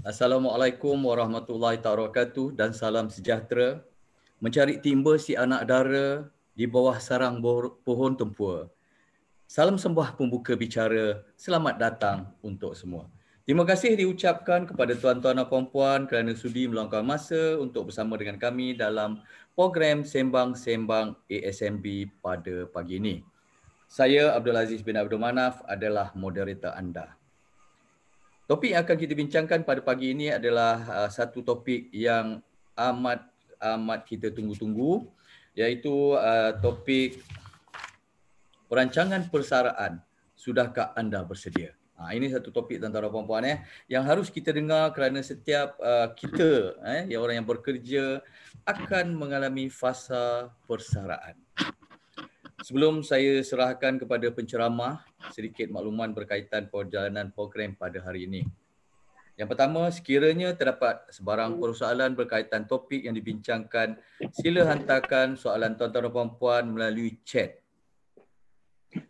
Assalamualaikum warahmatullahi wabarakatuh dan salam sejahtera. Mencari timba si anak dara di bawah sarang pohon tempua. Salam sembah pembuka bicara, selamat datang untuk semua. Terima kasih diucapkan kepada tuan-tuan dan puan-puan kerana sudi meluangkan masa untuk bersama dengan kami dalam program Sembang-Sembang ASMB pada pagi ini. Saya Abdul Aziz bin Abdul Manaf adalah moderator anda. Topik yang akan kita bincangkan pada pagi ini adalah satu topik yang amat kita tunggu-tunggu, iaitu topik perancangan persaraan. Sudahkah anda bersedia? Ini satu topik tuan-tuan dan puan-puan yang harus kita dengar kerana setiap kita orang yang bekerja akan mengalami fasa persaraan. Sebelum saya serahkan kepada penceramah sedikit makluman berkaitan perjalanan program pada hari ini. Yang pertama, sekiranya terdapat sebarang persoalan berkaitan topik yang dibincangkan, sila hantarkan soalan tuan-tuan dan puan-puan melalui chat.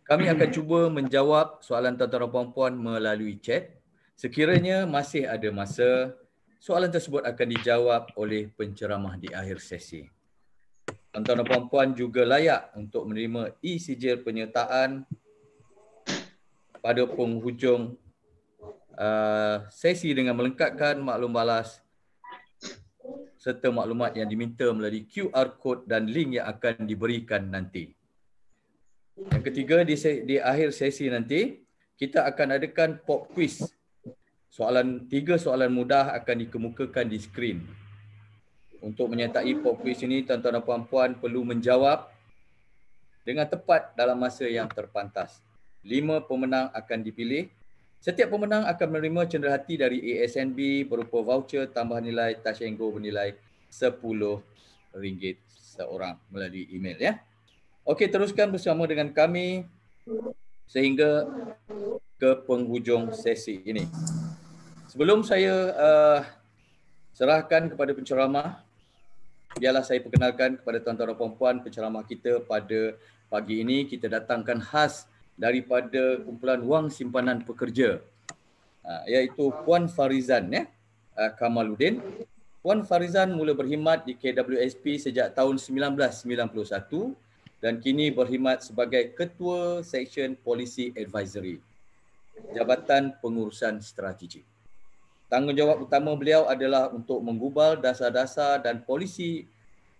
Kami akan cuba menjawab soalan tuan-tuan dan puan-puan melalui chat. Sekiranya masih ada masa, soalan tersebut akan dijawab oleh penceramah di akhir sesi. Tuan-tuan dan puan-puan juga layak untuk menerima e-sijil penyertaan pada penghujung sesi dengan melengkapkan maklum balas serta maklumat yang diminta melalui QR code dan link yang akan diberikan nanti. Yang ketiga, di akhir sesi nanti, kita akan adakan pop quiz. Tiga soalan mudah akan dikemukakan di skrin. Untuk menyertai pop quiz ini, tuan-tuan dan puan-puan perlu menjawab dengan tepat dalam masa yang terpantas. 5 pemenang akan dipilih. Setiap pemenang akan menerima cenderahati dari ASNB berupa voucher tambahan nilai Touch 'n Go bernilai RM10 seorang melalui email Okey, teruskan bersama dengan kami sehingga ke penghujung sesi ini. Sebelum saya serahkan kepada penceramah, biarlah saya perkenalkan kepada tuan-tuan dan puan-puan penceramah kita pada pagi ini. Kita datangkan khas daripada kumpulan wang simpanan pekerja, iaitu Puan Farizan Kamaluddin. Puan Farizan mula berkhidmat di KWSP sejak tahun 1991 dan kini berkhidmat sebagai Ketua Seksyen Policy Advisory, Jabatan Pengurusan Strategik. Tanggungjawab utama beliau adalah untuk menggubal dasar-dasar dan polisi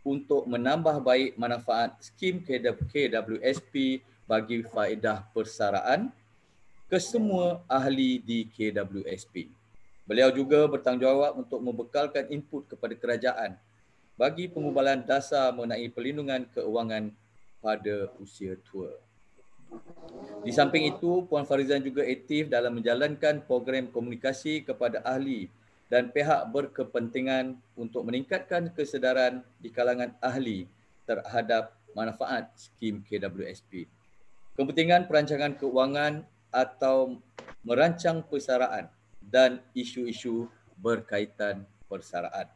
untuk menambah baik manfaat skim KWSP bagi faedah persaraan ke semua ahli di KWSP. Beliau juga bertanggungjawab untuk membekalkan input kepada kerajaan bagi pengubalan dasar mengenai perlindungan keuangan pada usia tua. Di samping itu, Puan Farizan juga aktif dalam menjalankan program komunikasi kepada ahli dan pihak berkepentingan untuk meningkatkan kesedaran di kalangan ahli terhadap manfaat skim KWSP. Kepentingan perancangan keuangan atau merancang persaraan dan isu-isu berkaitan persaraan.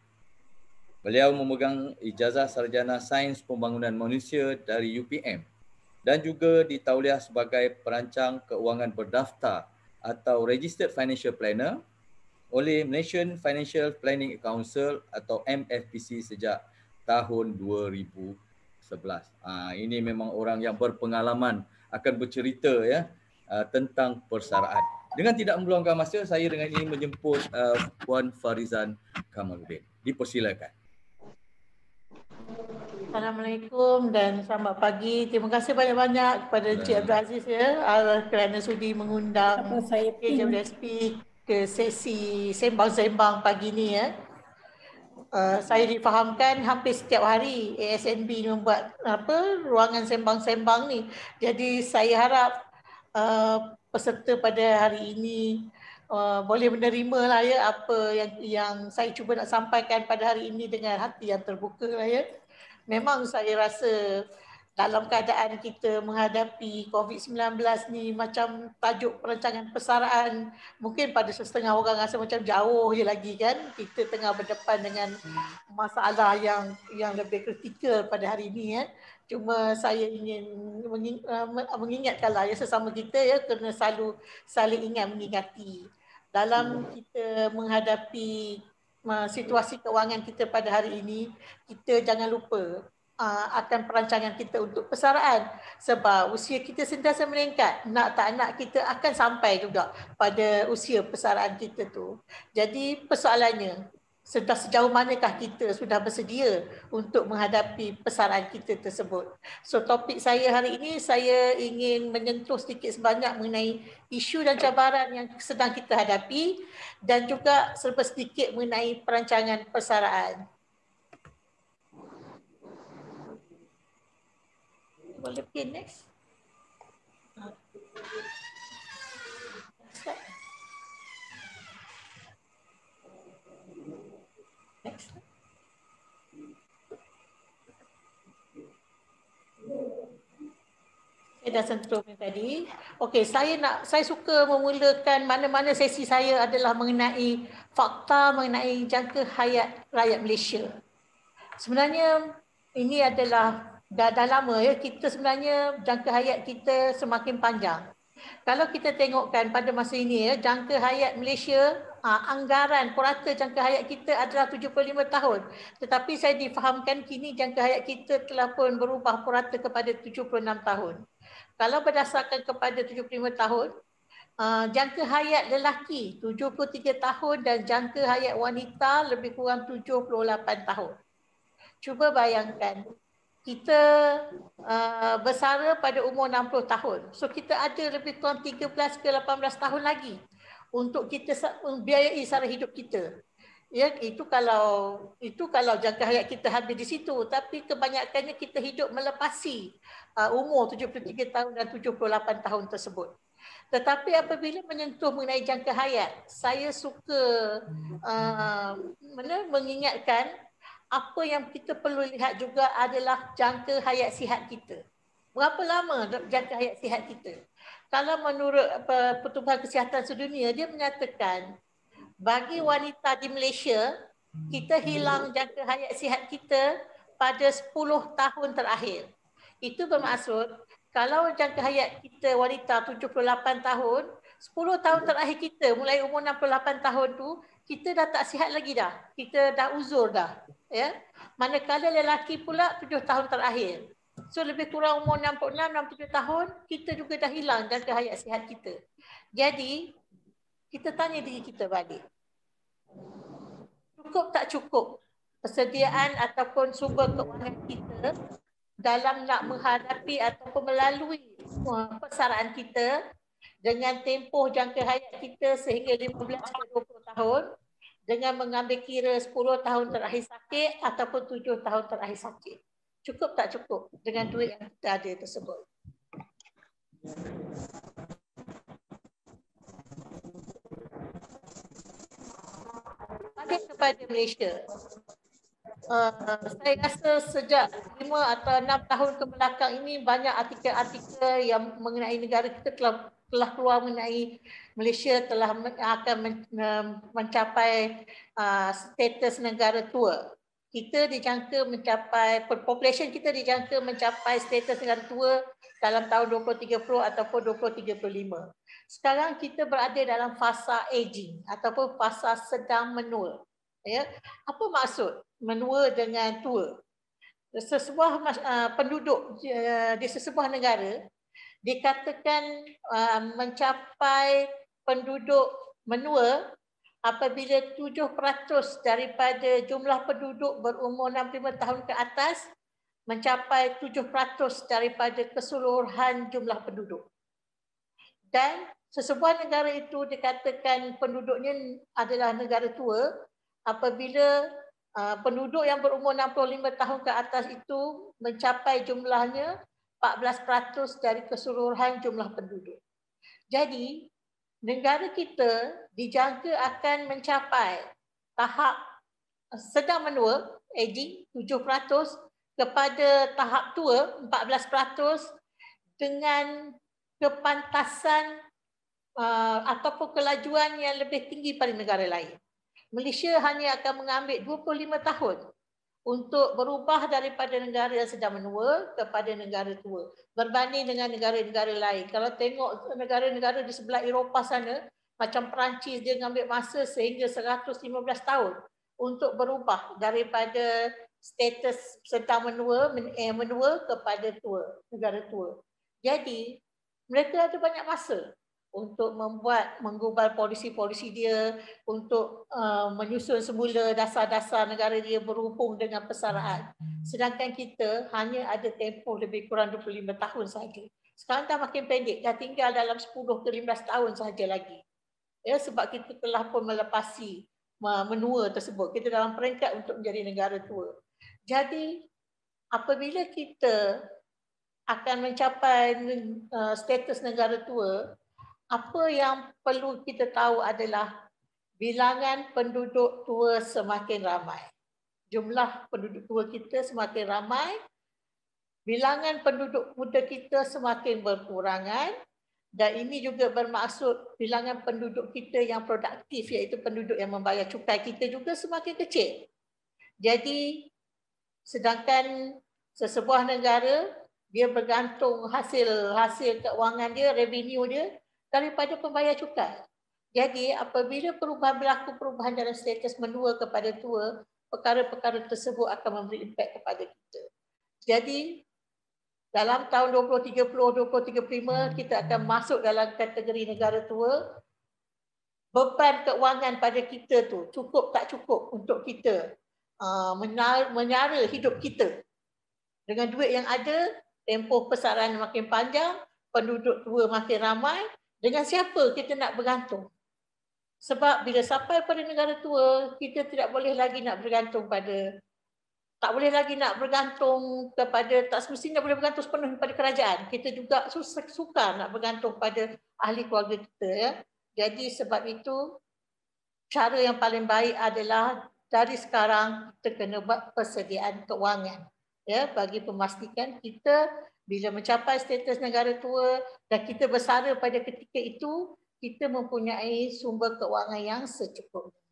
Beliau memegang ijazah sarjana Sains Pembangunan Manusia dari UPM dan juga ditauliah sebagai perancang keuangan berdaftar atau Registered Financial Planner oleh Malaysian Financial Planning Council atau MFPC sejak tahun 2011. Ini memang orang yang berpengalaman akan bercerita tentang persaraan. Dengan tidak meluangkan masa, saya dengan ini menjemput Puan Farizan Kamaluddin. Dipersilakan. Assalamualaikum dan selamat pagi. Terima kasih banyak-banyak kepada Encik Abdul Aziz kerana sudi mengundang KWSP ke sesi sembang-sembang pagi ni Saya difahamkan hampir setiap hari ASNB membuat ruangan sembang-sembang ni. Jadi saya harap peserta pada hari ini boleh menerima apa yang saya cuba nak sampaikan pada hari ini dengan hati yang terbuka Memang saya rasa dalam keadaan kita menghadapi COVID-19 ni, macam tajuk perancangan persaraan, mungkin pada setengah orang rasa macam jauh je lagi kan. Kita tengah berdepan dengan masalah yang lebih kritikal pada hari ini Cuma saya ingin mengingatkanlah sesama kita kena selalu saling ingat mengingati. dalam kita menghadapi situasi kewangan kita pada hari ini, kita jangan lupa akan perancangan kita untuk persaraan, sebab usia kita sentiasa meningkat. Nak tak nak kita akan sampai juga pada usia persaraan kita tu. Jadi persoalannya, sudah sejauh manakah kita sudah bersedia untuk menghadapi persaraan kita tersebut. So topik saya hari ini, saya ingin menyentuh sedikit sebanyak mengenai isu dan cabaran yang sedang kita hadapi dan juga serba sedikit mengenai perancangan persaraan. Boleh pergi next. Next. Saya dah sentuh tadi. Okey, saya suka memulakan mana-mana sesi saya adalah mengenai fakta mengenai jangka hayat rakyat Malaysia. Sebenarnya ini adalah dah lama ya, kita sebenarnya jangka hayat kita semakin panjang. Kalau kita tengokkan pada masa ini ya, jangka hayat Malaysia, anggaran purata jangka hayat kita adalah 75 tahun. Tetapi saya difahamkan kini jangka hayat kita telah pun berubah purata kepada 76 tahun. Kalau berdasarkan kepada 75 tahun, jangka hayat lelaki 73 tahun dan jangka hayat wanita lebih kurang 78 tahun. Cuba bayangkan, kita bersara pada umur 60 tahun. So kita ada lebih kurang 13 ke 18 tahun lagi untuk kita membiayai sara hidup kita. Ya, itu kalau jangka hayat kita habis di situ, tapi kebanyakannya kita hidup melepasi umur 73 tahun dan 78 tahun tersebut. Tetapi apabila menyentuh mengenai jangka hayat, saya suka mengingatkan apa yang kita perlu lihat juga adalah jangka hayat sihat kita. Berapa lama jangka hayat sihat kita? Kalau menurut Pertubuhan Kesihatan Sedunia, dia menyatakan bagi wanita di Malaysia, kita hilang jangka hayat sihat kita pada 10 tahun terakhir. Itu bermaksud kalau jangka hayat kita wanita 78 tahun, 10 tahun terakhir kita mulai umur 68 tahun tu, kita dah tak sihat lagi dah. Kita dah uzur dah. Ya. Manakala lelaki pula 7 tahun terakhir. So lebih kurang umur 66-67 tahun, kita juga dah hilang jangka hayat sihat kita. Jadi, kita tanya diri kita balik. Cukup tak cukup persediaan ataupun sumber kewangan kita dalam nak menghadapi ataupun melalui persaraan kita dengan tempoh jangka hayat kita sehingga 15 ke 20 tahun dengan mengambil kira 10 tahun terakhir sakit ataupun 7 tahun terakhir sakit. Cukup tak cukup dengan duit yang kita ada tersebut? Balik kepada Malaysia. Saya rasa sejak 5 atau 6 tahun kebelakang ini banyak artikel-artikel yang mengenai negara kita telah keluar mengenai Malaysia telah akan mencapai status negara tua. Kita dijangka mencapai, population kita dijangka mencapai status negara tua dalam tahun 2030 ataupun 2035. Sekarang kita berada dalam fasa aging ataupun fasa sedang menua. Ya, apa maksud menua dengan tua? Sesebuah penduduk di sesebuah negara dikatakan mencapai penduduk menua apabila 7% daripada jumlah penduduk berumur 65 tahun ke atas mencapai 7% daripada keseluruhan jumlah penduduk. Dan sesebuah negara itu dikatakan penduduknya adalah negara tua apabila penduduk yang berumur 65 tahun ke atas itu mencapai jumlahnya 14% dari keseluruhan jumlah penduduk. Jadi, negara kita dijangka akan mencapai tahap sedang menua, aging 7%, kepada tahap tua 14% dengan kepantasan ataupun kelajuan yang lebih tinggi pada negara lain. Malaysia hanya akan mengambil 25 tahun untuk berubah daripada negara yang sedang menua kepada negara tua berbanding dengan negara-negara lain. Kalau tengok negara-negara di sebelah Eropah sana, Macam Perancis dia mengambil masa sehingga 115 tahun untuk berubah daripada status sedang menua kepada tua, negara tua. Jadi mereka ada banyak masa untuk menggubal polisi-polisi dia, untuk menyusun semula dasar-dasar negara dia berhubung dengan persaraan. Sedangkan kita hanya ada tempoh lebih kurang 25 tahun saja. Sekarang dah makin pendek, dah tinggal dalam 10 ke 15 tahun sahaja lagi. Ya, sebab kita telah pun melepasi menua tersebut. Kita dalam peringkat untuk menjadi negara tua. Jadi apabila kita akan mencapai status negara tua, apa yang perlu kita tahu adalah bilangan penduduk tua semakin ramai. Jumlah penduduk tua kita semakin ramai, bilangan penduduk muda kita semakin berkurangan, dan ini juga bermaksud bilangan penduduk kita yang produktif, iaitu penduduk yang membayar cukai kita juga semakin kecil. Jadi sedangkan sesebuah negara dia bergantung hasil keuangan dia, revenue dia daripada pembayar cukai. Jadi apabila perubahan dalam status menua kepada tua, perkara-perkara tersebut akan memberi impak kepada kita. Jadi dalam tahun 2030, 2035 kita akan masuk dalam kategori negara tua. Beban keuangan pada kita tu cukup tak cukup untuk kita menyara hidup kita. Dengan duit yang ada, tempoh persaraan makin panjang, penduduk tua makin ramai, dengan siapa kita nak bergantung? Sebab bila sampai pada negara tua, kita tidak boleh lagi nak bergantung pada tak boleh lagi nak bergantung kepada, tak semestinya boleh bergantung sepenuhnya pada kerajaan. Kita juga suka nak bergantung pada ahli keluarga kita. Ya. Jadi sebab itu, cara yang paling baik adalah dari sekarang kita kena buat persediaan keuangan. Ya, bagi memastikan kita bila mencapai status negara tua dan kita bersara pada ketika itu, kita mempunyai sumber keuangan yang secukupnya.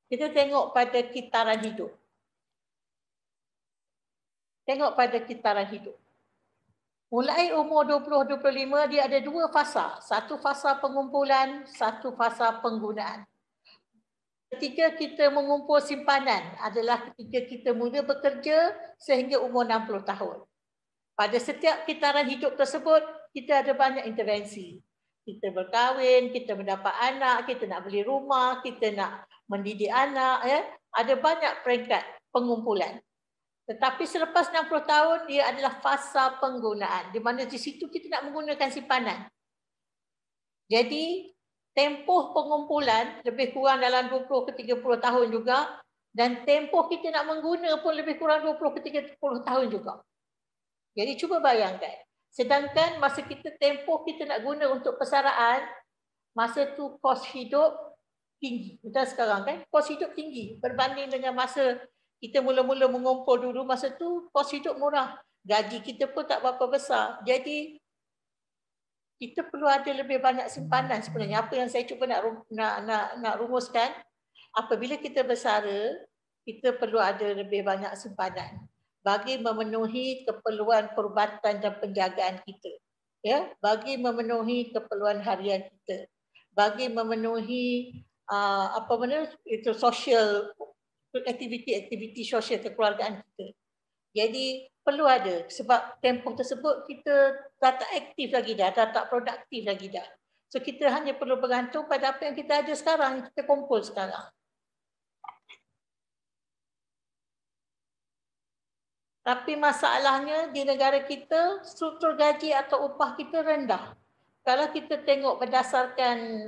Kita tengok pada kitaran hidup. Tengok pada kitaran hidup. Mulai umur 20-25 dia ada dua fasa. Satu fasa pengumpulan, satu fasa penggunaan. Ketika kita mengumpul simpanan adalah ketika kita mula bekerja sehingga umur 60 tahun. Pada setiap kitaran hidup tersebut, kita ada banyak intervensi. Kita berkahwin, kita mendapat anak, kita nak beli rumah, kita nak mendidik anak, ya. Ada banyak peringkat pengumpulan. Tetapi selepas 60 tahun, ia adalah fasa penggunaan, di mana di situ kita nak menggunakan simpanan. Jadi, tempoh pengumpulan lebih kurang dalam 20 ke 30 tahun juga, dan tempoh kita nak mengguna pun lebih kurang 20 ke 30 tahun juga. Jadi, cuba bayangkan. Sedangkan masa tempoh kita nak guna untuk persaraan, masa tu kos hidup tinggi. Kita sekarang kan, kos hidup tinggi berbanding dengan masa kita mula-mula mengumpul dulu, masa tu kos hidup murah. Gaji kita pun tak berapa besar. Jadi, kita perlu ada lebih banyak simpanan sebenarnya. Apa yang saya cuba nak rumuskan, apabila kita bersara, kita perlu ada lebih banyak simpanan bagi memenuhi keperluan perubatan dan penjagaan kita. Ya, bagi memenuhi keperluan harian kita. Bagi memenuhi itu sosial, aktiviti sosial kekeluargaan kita. Jadi perlu ada, sebab tempoh tersebut kita dah tak aktif lagi dah tak produktif lagi dah. So kita hanya perlu bergantung pada apa yang kita ada sekarang, yang kita kumpul sekarang. Tapi masalahnya di negara kita, struktur gaji atau upah kita rendah. Kalau kita tengok berdasarkan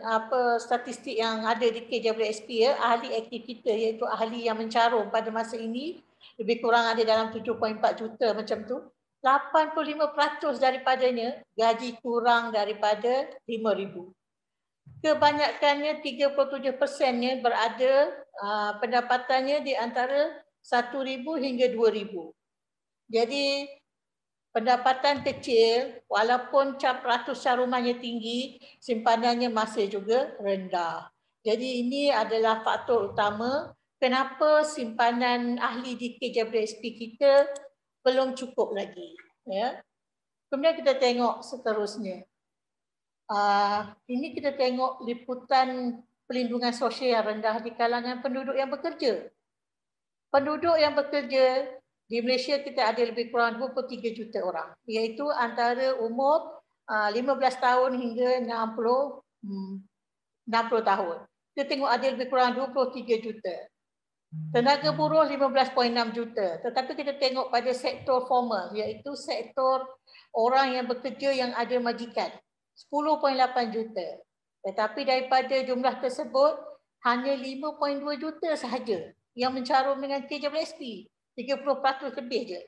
statistik yang ada di KWSP, ya, ahli aktif kita iaitu ahli yang mencarum pada masa ini, lebih kurang ada dalam 7.4 juta macam tu. 85% daripadanya gaji kurang daripada 5,000. Kebanyakannya 37%-nya berada pendapatannya di antara 1,000 hingga 2,000. Jadi pendapatan kecil, walaupun peratus carumannya tinggi, simpanannya masih juga rendah. Jadi ini adalah faktor utama kenapa simpanan ahli di KWSP kita belum cukup lagi. Ya. Kemudian kita tengok seterusnya. Ini kita tengok liputan perlindungan sosial yang rendah di kalangan penduduk yang bekerja. Penduduk yang bekerja di Malaysia kita ada lebih kurang 23 juta orang, iaitu antara umur 15 tahun hingga 60 tahun. Kita tengok ada lebih kurang 23 juta. Tenaga buruh 15.6 juta. Tetapi kita tengok pada sektor formal, iaitu sektor orang yang bekerja yang ada majikan, 10.8 juta. Tetapi daripada jumlah tersebut, hanya 5.2 juta sahaja yang mencarum dengan KWSP. 30% lebih je.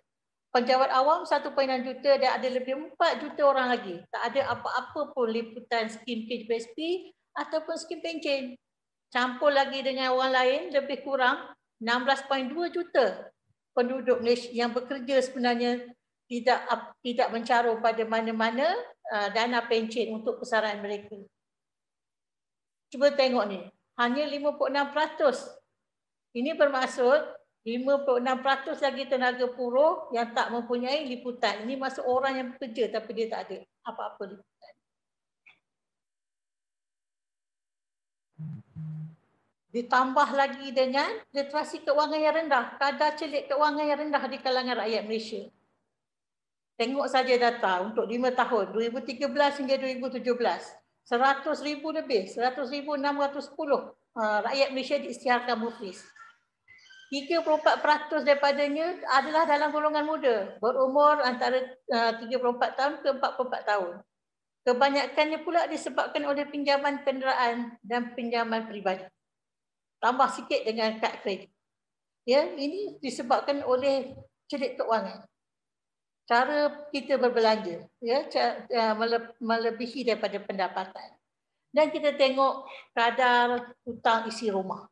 Penjawat awam 1.6 juta dan ada lebih 4 juta orang lagi. Tak ada apa-apa pun liputan skim KWSP ataupun skim pencen. Campur lagi dengan orang lain, lebih kurang 16.2 juta penduduk Malaysia yang bekerja sebenarnya tidak mencarum pada mana-mana dana pencen untuk besaran mereka. Cuba tengok ni, hanya 56%. Ini bermaksud 56% lagi tenaga buruh yang tak mempunyai liputan. Ini maksud orang yang bekerja tapi dia tak ada apa-apa liputan. Ditambah lagi dengan literasi keuangan yang rendah, kadar celik keuangan yang rendah di kalangan rakyat Malaysia. Tengok saja data untuk 5 tahun, 2013 hingga 2017. 100,000 lebih, 100,610 rakyat Malaysia diisytiharkan muflis. 34% daripadanya adalah dalam golongan muda, berumur antara 34 tahun ke 44 tahun. Kebanyakannya pula disebabkan oleh pinjaman kenderaan dan pinjaman peribadi. Tambah sikit dengan kad kredit. Ya, ini disebabkan oleh celik keuangan. Cara kita berbelanja, ya, melebihi daripada pendapatan. Dan kita tengok kadar hutang isi rumah.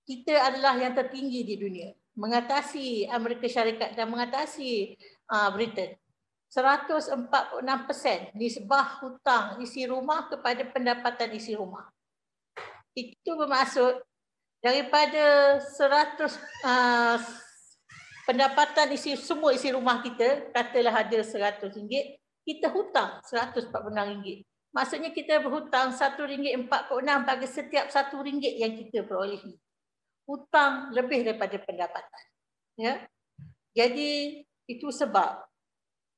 Kita adalah yang tertinggi di dunia, mengatasi Amerika Syarikat dan mengatasi Britain. 146% nisbah hutang isi rumah kepada pendapatan isi rumah. Itu bermaksud daripada 100 pendapatan semua isi rumah kita, katalah ada RM100, kita hutang RM146. Maksudnya kita berhutang RM1.46 bagi setiap RM1 yang kita perolehi. Hutang lebih daripada pendapatan. Ya. Jadi itu sebab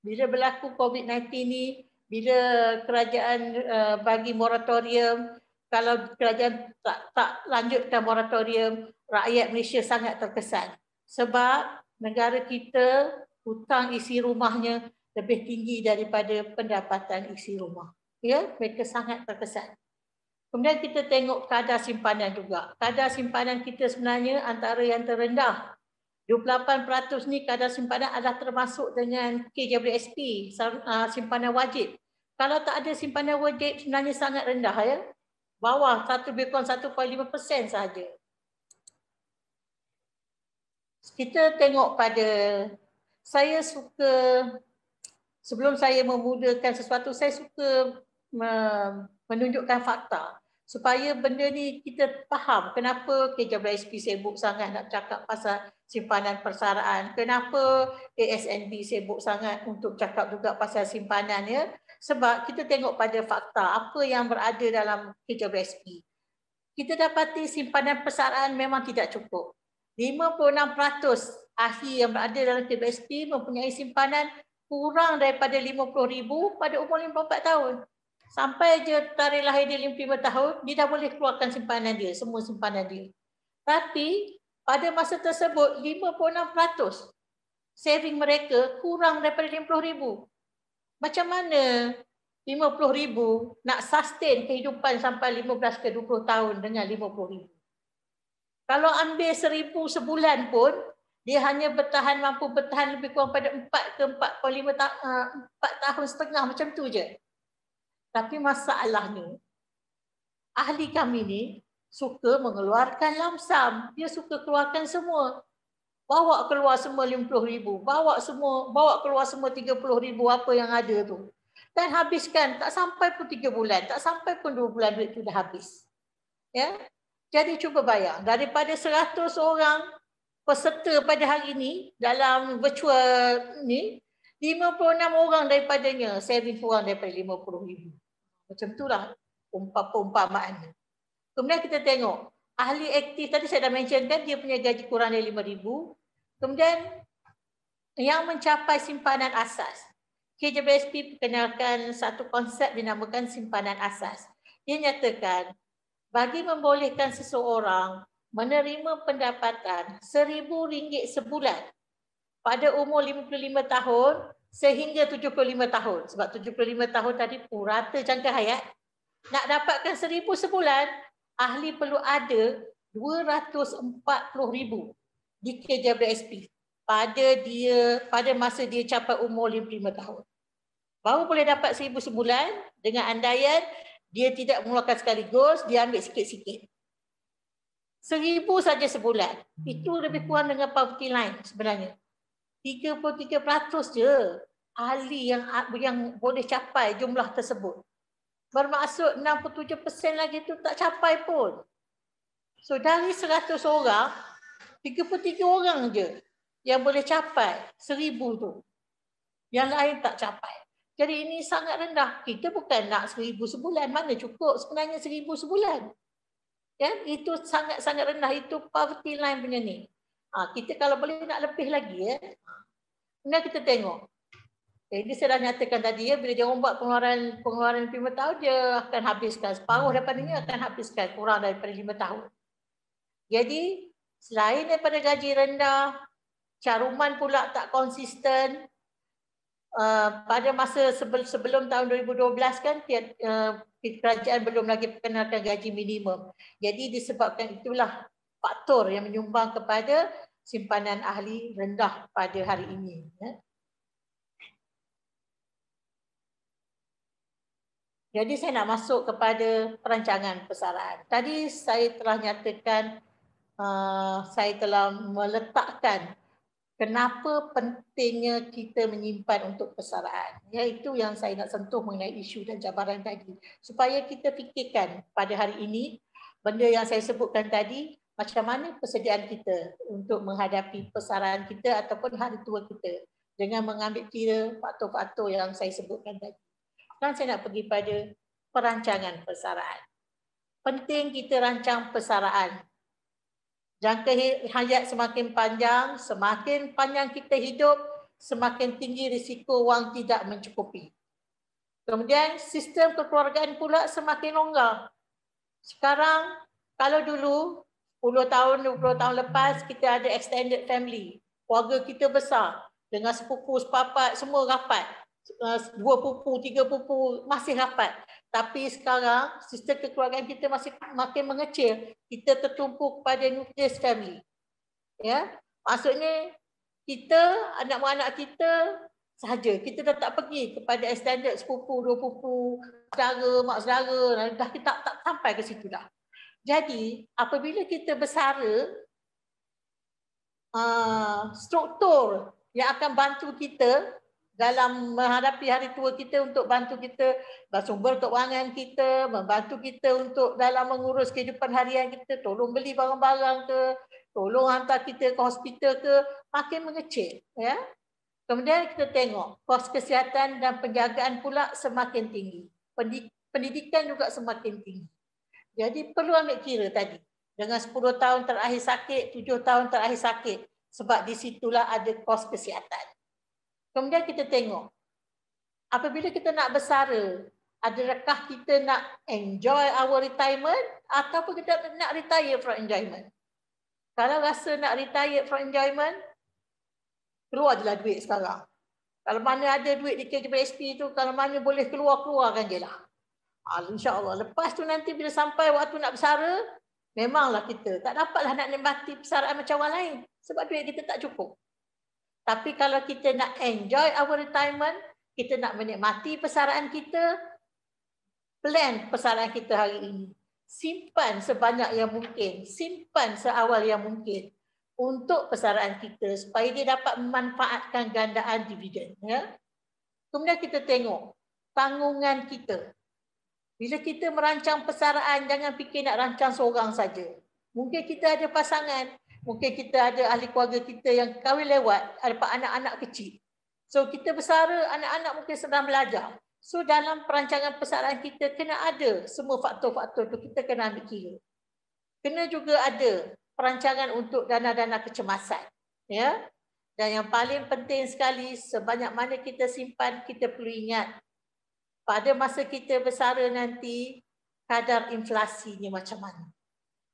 bila berlaku COVID-19 ni, bila kerajaan bagi moratorium, kalau kerajaan tak lanjutkan moratorium, rakyat Malaysia sangat terkesan. Sebab negara kita hutang isi rumahnya lebih tinggi daripada pendapatan isi rumah. Ya, mereka sangat terkesan. Kemudian kita tengok kadar simpanan juga. Kadar simpanan kita sebenarnya antara yang terendah. 28% ni kadar simpanan adalah termasuk dengan KWSP, simpanan wajib. Kalau tak ada simpanan wajib sebenarnya sangat rendah, ya. Bawah 1.5% sahaja. Kita tengok pada, saya suka, sebelum saya memudahkan sesuatu, saya suka menunjukkan fakta. Supaya benda ni kita faham kenapa KWSP sibuk sangat nak cakap pasal simpanan persaraan. Kenapa ASNB sibuk sangat untuk cakap juga pasal simpanan, ya. Sebab kita tengok pada fakta apa yang berada dalam KWSP. Kita dapati simpanan persaraan memang tidak cukup. 56% ahli yang berada dalam KWSP mempunyai simpanan kurang daripada 50,000 pada umur 54 tahun. Sampai je tarikh lahir dia 55 tahun, dia dah boleh keluarkan simpanan dia, semua simpanan dia. Tapi pada masa tersebut 56% saving mereka kurang daripada 50,000. Macam mana 50,000 nak sustain kehidupan sampai 15 ke 20 tahun dengan 50,000? Kalau ambil 1,000 sebulan pun, dia hanya mampu bertahan lebih kurang pada 4 ke 4 tahun setengah, macam tu je. Tapi masalahnya, ahli kami ni suka mengeluarkan lamsam. Dia suka keluarkan semua. Bawa keluar semua 50,000, bawa keluar semua 30,000 apa yang ada tu. Dan habiskan, tak sampai pun 3 bulan, tak sampai pun 2 bulan duit tu dah habis. Ya? Jadi cuba bayang, daripada 100 orang peserta pada hari ini dalam virtual ni, 56 orang daripadanya saving kurang daripada 50,000. Macam itulah perumpamaannya. Kemudian kita tengok ahli aktif tadi saya dah mentionkan dia punya gaji kurang dari 5,000. Kemudian yang mencapai simpanan asas. KJBSP perkenalkan satu konsep dinamakan simpanan asas. Dia nyatakan bagi membolehkan seseorang menerima pendapatan RM1,000 sebulan pada umur 55 tahun sehingga 75 tahun. Sebab 75 tahun tadi purata jangka hayat. Nak dapatkan RM1,000 sebulan, ahli perlu ada RM240,000 di KJBSP pada masa dia capai umur 55 tahun. Baru boleh dapat RM1,000 sebulan dengan andaian dia tidak mengeluarkan sekaligus, dia ambil sikit-sikit. RM1,000 saja sebulan. Itu lebih kurang dengan poverty line sebenarnya. 33% je ahli yang boleh capai jumlah tersebut. Bermaksud 67% lagi tu tak capai pun. So dari 100 orang, 33 orang je yang boleh capai 1,000 tu. Yang lain tak capai. Jadi ini sangat rendah. Kita bukan nak 1,000 sebulan. Mana cukup sebenarnya 1,000 sebulan. Ya, itu sangat-sangat rendah. Itu poverty line punya ni. Kita kalau boleh nak lebih lagi. Ya. Kemudian kita tengok. Ini saya dah nyatakan tadi ya, bila dia orang buat pengeluaran 5 tahun, dia akan habiskan. Separuh daripada ini akan habiskan kurang daripada 5 tahun. Jadi, selain daripada gaji rendah, caruman pula tak konsisten. Pada masa sebelum tahun 2012 kan, kerajaan belum lagi perkenalkan gaji minimum. Jadi disebabkan itulah faktor yang menyumbang kepada simpanan ahli rendah pada hari ini. Jadi saya nak masuk kepada perancangan persaraan. Tadi saya telah nyatakan, saya telah meletakkan kenapa pentingnya kita menyimpan untuk persaraan. Iaitu yang saya nak sentuh mengenai isu dan cabaran tadi. Supaya kita fikirkan pada hari ini, benda yang saya sebutkan tadi, macam mana persediaan kita untuk menghadapi persaraan kita ataupun hari tua kita dengan mengambil kira faktor-faktor yang saya sebutkan tadi. Sekarang saya nak pergi pada perancangan persaraan. Penting kita rancang persaraan. Jangka hayat semakin panjang kita hidup, semakin tinggi risiko wang tidak mencukupi. Kemudian sistem kekeluargaan pula semakin longgar. Sekarang kalau dulu 10 tahun, 20 tahun lepas kita ada extended family. Keluarga kita besar dengan sepupu, sepapat semua rapat. 2 pupu, 3 pupu masih rapat. Tapi sekarang sistem kekeluargaan kita masih makin mengecil. Kita tertumpu kepada nucleus family. Ya, maksudnya kita, anak-anak kita sahaja. Kita dah tak pergi kepada extended sepupu, 2 pupu, saudara, mak saudara. Dah kita tak sampai ke situ dah. Jadi apabila kita bersara, struktur yang akan bantu kita dalam menghadapi hari tua kita untuk bantu kita bersumber keuangan kita, membantu kita untuk dalam mengurus kehidupan harian kita, tolong beli barang-barang ke, tolong hantar kita ke hospital ke, makin mengecil. Ya? Kemudian kita tengok kos kesihatan dan penjagaan pula semakin tinggi. Pendidikan juga semakin tinggi. Jadi perlu ambil kira tadi. Dengan 10 tahun terakhir sakit, 7 tahun terakhir sakit. Sebab di situlah ada kos kesihatan. Kemudian kita tengok, apabila kita nak bersara, adakah kita nak enjoy our retirement ataupun kita nak retire from enjoyment? Kalau rasa nak retire from enjoyment, keluar je lah duit sekarang. Kalau mana ada duit di KJBSP tu, kalau mana boleh keluarkan je lah. InsyaAllah. Lepas tu nanti bila sampai waktu nak bersara, memanglah kita tak dapatlah nak nikmati persaraan macam orang lain. Sebab duit kita tak cukup. Tapi kalau kita nak enjoy our retirement, kita nak menikmati persaraan kita, plan persaraan kita hari ini. Simpan sebanyak yang mungkin, simpan seawal yang mungkin untuk persaraan kita supaya dia dapat memanfaatkan gandaan dividen. Ya? Kemudian kita tengok tanggungan kita. Bila kita merancang persaraan, jangan fikir nak rancang seorang saja. Mungkin kita ada pasangan, mungkin kita ada ahli keluarga kita yang kahwin lewat, ada anak-anak kecil. So kita bersara, anak-anak mungkin sedang belajar. So dalam perancangan persaraan kita kena ada semua faktor-faktor tu, kita kena ambil kira. Kena juga ada perancangan untuk dana-dana kecemasan. Ya. Dan yang paling penting sekali, sebanyak mana kita simpan, kita perlu ingat pada masa kita bersara nanti, kadar inflasinya macam mana.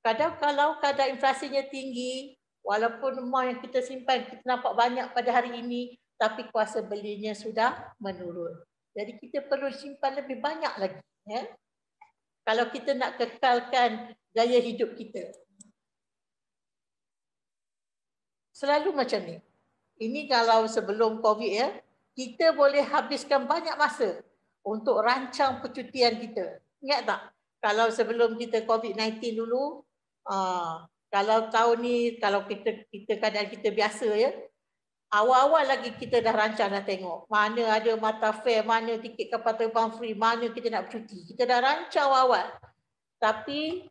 Kadang kalau kadar inflasinya tinggi, walaupun amount yang kita simpan, kita nampak banyak pada hari ini, tapi kuasa belinya sudah menurun. Jadi kita perlu simpan lebih banyak lagi. Ya? Kalau kita nak kekalkan gaya hidup kita. Selalu macam ni. Ini kalau sebelum COVID ya, kita boleh habiskan banyak masa untuk rancang percutian kita. Ingat tak? Kalau sebelum kita COVID-19 dulu, kalau tahun ni, kalau kita keadaan kita biasa ya, awal-awal lagi kita dah rancang, dah tengok mana ada mata fare, mana tiket kapal terbang free, mana kita nak bercuti. Kita dah rancang awal. Tapi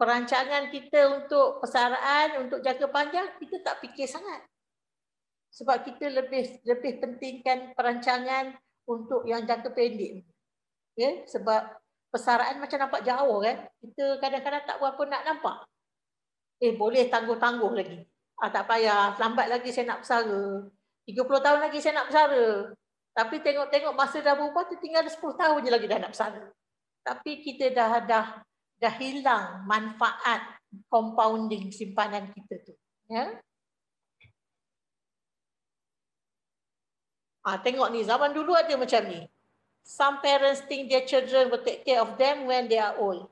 perancangan kita untuk persaraan, untuk jangka panjang, kita tak fikir sangat. Sebab kita lebih pentingkan perancangan untuk yang jangka pendek. Ya, sebab persaraan macam nampak jauh kan. Kita kadang-kadang tak berapa nak nampak. Boleh tangguh-tangguh lagi. Tak payah, lambat lagi saya nak bersara. 30 tahun lagi saya nak bersara. Tapi tengok-tengok masa dah berubah tu, tinggal 10 tahun je lagi dah nak bersara. Tapi kita dah hilang manfaat compounding simpanan kita tu. Ya. Tengok ni, zaman dulu ada macam ni. Some parents think their children will take care of them when they are old.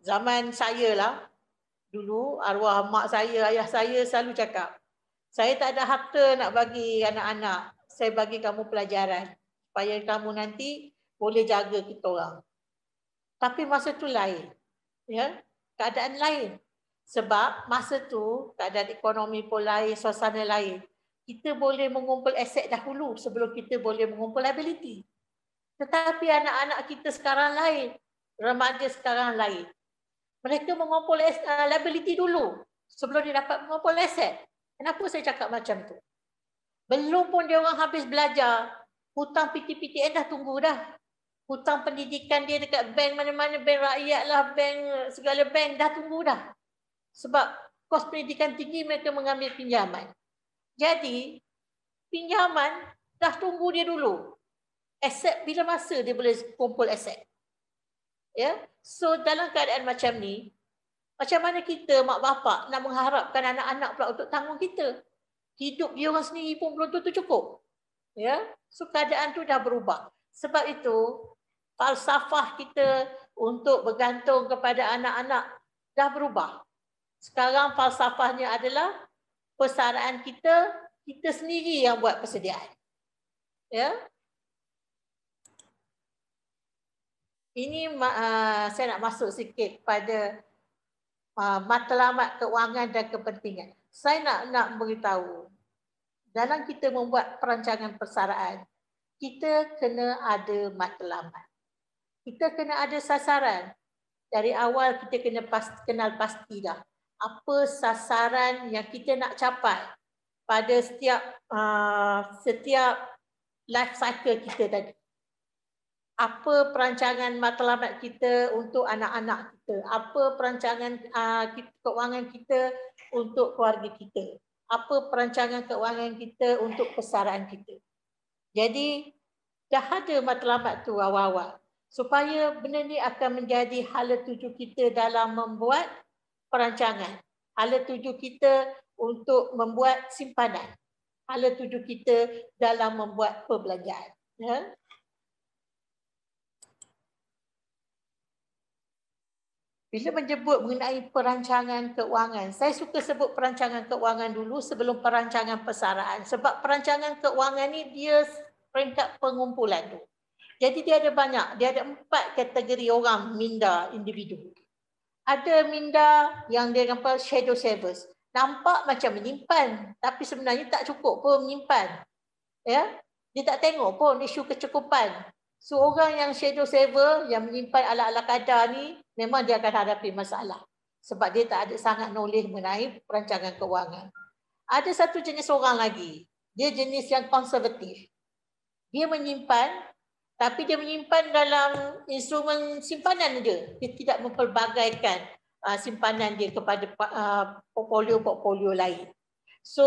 Zaman saya lah, dulu arwah mak saya, ayah saya selalu cakap, saya tak ada harta nak bagi anak-anak, saya bagi kamu pelajaran supaya kamu nanti boleh jaga kita orang. Tapi masa tu lain, ya, keadaan lain. Sebab masa tu keadaan ekonomi pun lain, suasana lain. Kita boleh mengumpul aset dahulu sebelum kita boleh mengumpul liability. Tetapi anak-anak kita sekarang lain, remaja sekarang lain. Mereka mengumpul liability dulu sebelum dia dapat mengumpul aset. Kenapa saya cakap macam tu? Belum pun dia orang habis belajar, hutang PTPTN dah tunggu dah. Hutang pendidikan dia dekat bank mana-mana, bank rakyat lah, bank segala bank dah tunggu dah. Sebab kos pendidikan tinggi, mereka mengambil pinjaman. Jadi, pinjaman dah tunggu dia dulu. Aset bila masa dia boleh kumpul aset. Ya, so dalam keadaan macam ni, macam mana kita mak bapak nak mengharapkan anak-anak pula untuk tanggung kita? Hidup dia orang sendiri pun belum tentu cukup. Ya, so keadaan tu dah berubah. Sebab itu falsafah kita untuk bergantung kepada anak-anak dah berubah. Sekarang falsafahnya adalah persaraan kita sendiri yang buat persediaan. Ya. Ini saya nak masuk sikit pada matlamat keuangan dan kepentingan. Saya nak beritahu, dalam kita membuat perancangan persaraan, kita kena ada matlamat. Kita kena ada sasaran. Dari awal kita kena kenal pasti dah apa sasaran yang kita nak capai pada setiap life cycle kita tadi. Apa perancangan matlamat kita untuk anak-anak kita, apa perancangan keuangan kita untuk keluarga kita, apa perancangan keuangan kita untuk persaraan kita. Jadi dah ada matlamat tu awal-awal supaya benda ni akan menjadi hala tuju kita dalam membuat perancangan, hala tuju kita untuk membuat simpanan, hala tuju kita dalam membuat perbelanjaan. Ya. Bila menyebut mengenai perancangan keuangan, saya suka sebut perancangan keuangan dulu sebelum perancangan persaraan. Sebab perancangan keuangan ni dia peringkat pengumpulan tu. Jadi dia ada banyak, dia ada 4 kategori orang minda individu. Ada minda yang dia nampak shadow savers. Nampak macam menyimpan, tapi sebenarnya tak cukup pun menyimpan. Ya? Dia tak tengok pun isu kecukupan. So orang yang shadow saver, yang menyimpan ala-ala kadar ni, memang dia akan hadapi masalah. Sebab dia tak ada sangat knowledge mengenai perancangan keuangan. Ada satu jenis orang lagi. Dia jenis yang konservatif. Dia menyimpan, tapi dia menyimpan dalam instrumen simpanan dia. Dia tidak memperbagaikan simpanan dia kepada portfolio lain. So,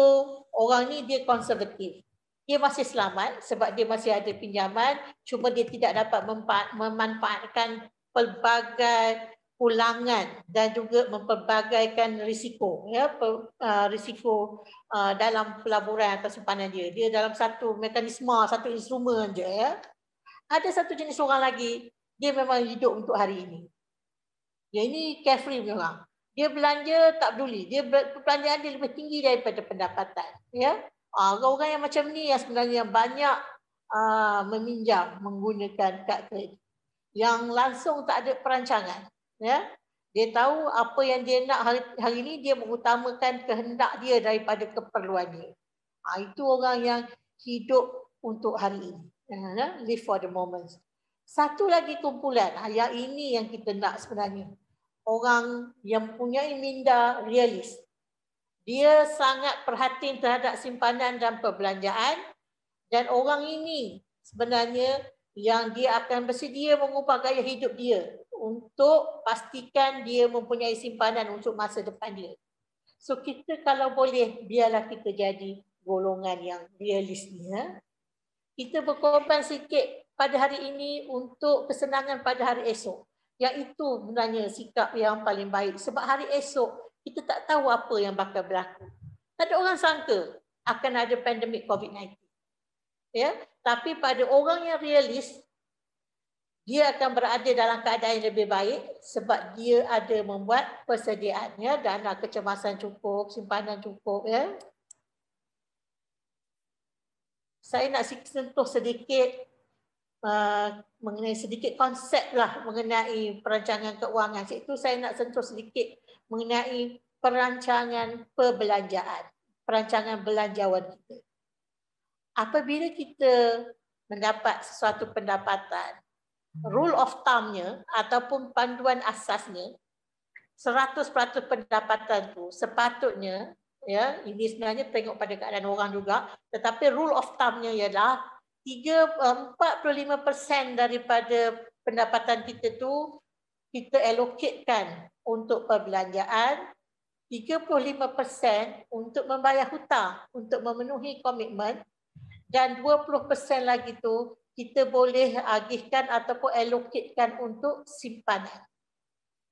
orang ni dia konservatif. Dia masih selamat sebab dia masih ada pinjaman, cuma dia tidak dapat memanfaatkan pelbagai pulangan dan juga memperbagaikan risiko, ya, risiko dalam pelaburan atau simpanan dia. Dia dalam satu mekanisme, satu instrumen je, ya. Ada satu jenis orang lagi, dia memang hidup untuk hari ini. Dia ini carefree punya orang. Dia belanja tak peduli. Dia perbelanjaan dia lebih tinggi daripada pendapatan. Ya, orang-orang yang macam ni yang sebenarnya banyak meminjam menggunakan kad kredit. Yang langsung tak ada perancangan. Ya, dia tahu apa yang dia nak hari ini, dia mengutamakan kehendak dia daripada keperluan dia. Itu orang yang hidup untuk hari ini. Live for the moment. Satu lagi kumpulan, yang ini yang kita nak sebenarnya. Orang yang mempunyai minda realis. Dia sangat perhatian terhadap simpanan dan perbelanjaan, dan orang ini sebenarnya yang dia akan bersedia mengubah gaya hidup dia untuk pastikan dia mempunyai simpanan untuk masa depan dia. So kita kalau boleh, biarlah kita jadi golongan yang realis ni. Kita berkorban sikit pada hari ini untuk kesenangan pada hari esok. Yang itu sebenarnya sikap yang paling baik. Sebab hari esok kita tak tahu apa yang bakal berlaku. Tak ada orang sangka akan ada pandemik COVID-19. Ya, tapi pada orang yang realis, dia akan berada dalam keadaan yang lebih baik sebab dia ada membuat persediaan, ya, dana kecemasan cukup, simpanan cukup, ya. Saya nak sentuh sedikit mengenai sedikit konsep lah mengenai perancangan keuangan. Itu saya nak sentuh sedikit mengenai perancangan perbelanjaan, perancangan belanjawan kita. Apabila kita mendapat sesuatu pendapatan, rule of thumb-nya ataupun panduan asasnya, 100% pendapatan tu sepatutnya, ya, ini sebenarnya tengok pada keadaan orang juga, tetapi rule of thumb-nya ialah 45% daripada pendapatan kita tu kita allocatekan untuk perbelanjaan, 35% untuk membayar hutang, untuk memenuhi komitmen, dan 20% lagi tu kita boleh agihkan ataupun allocatekan untuk simpanan.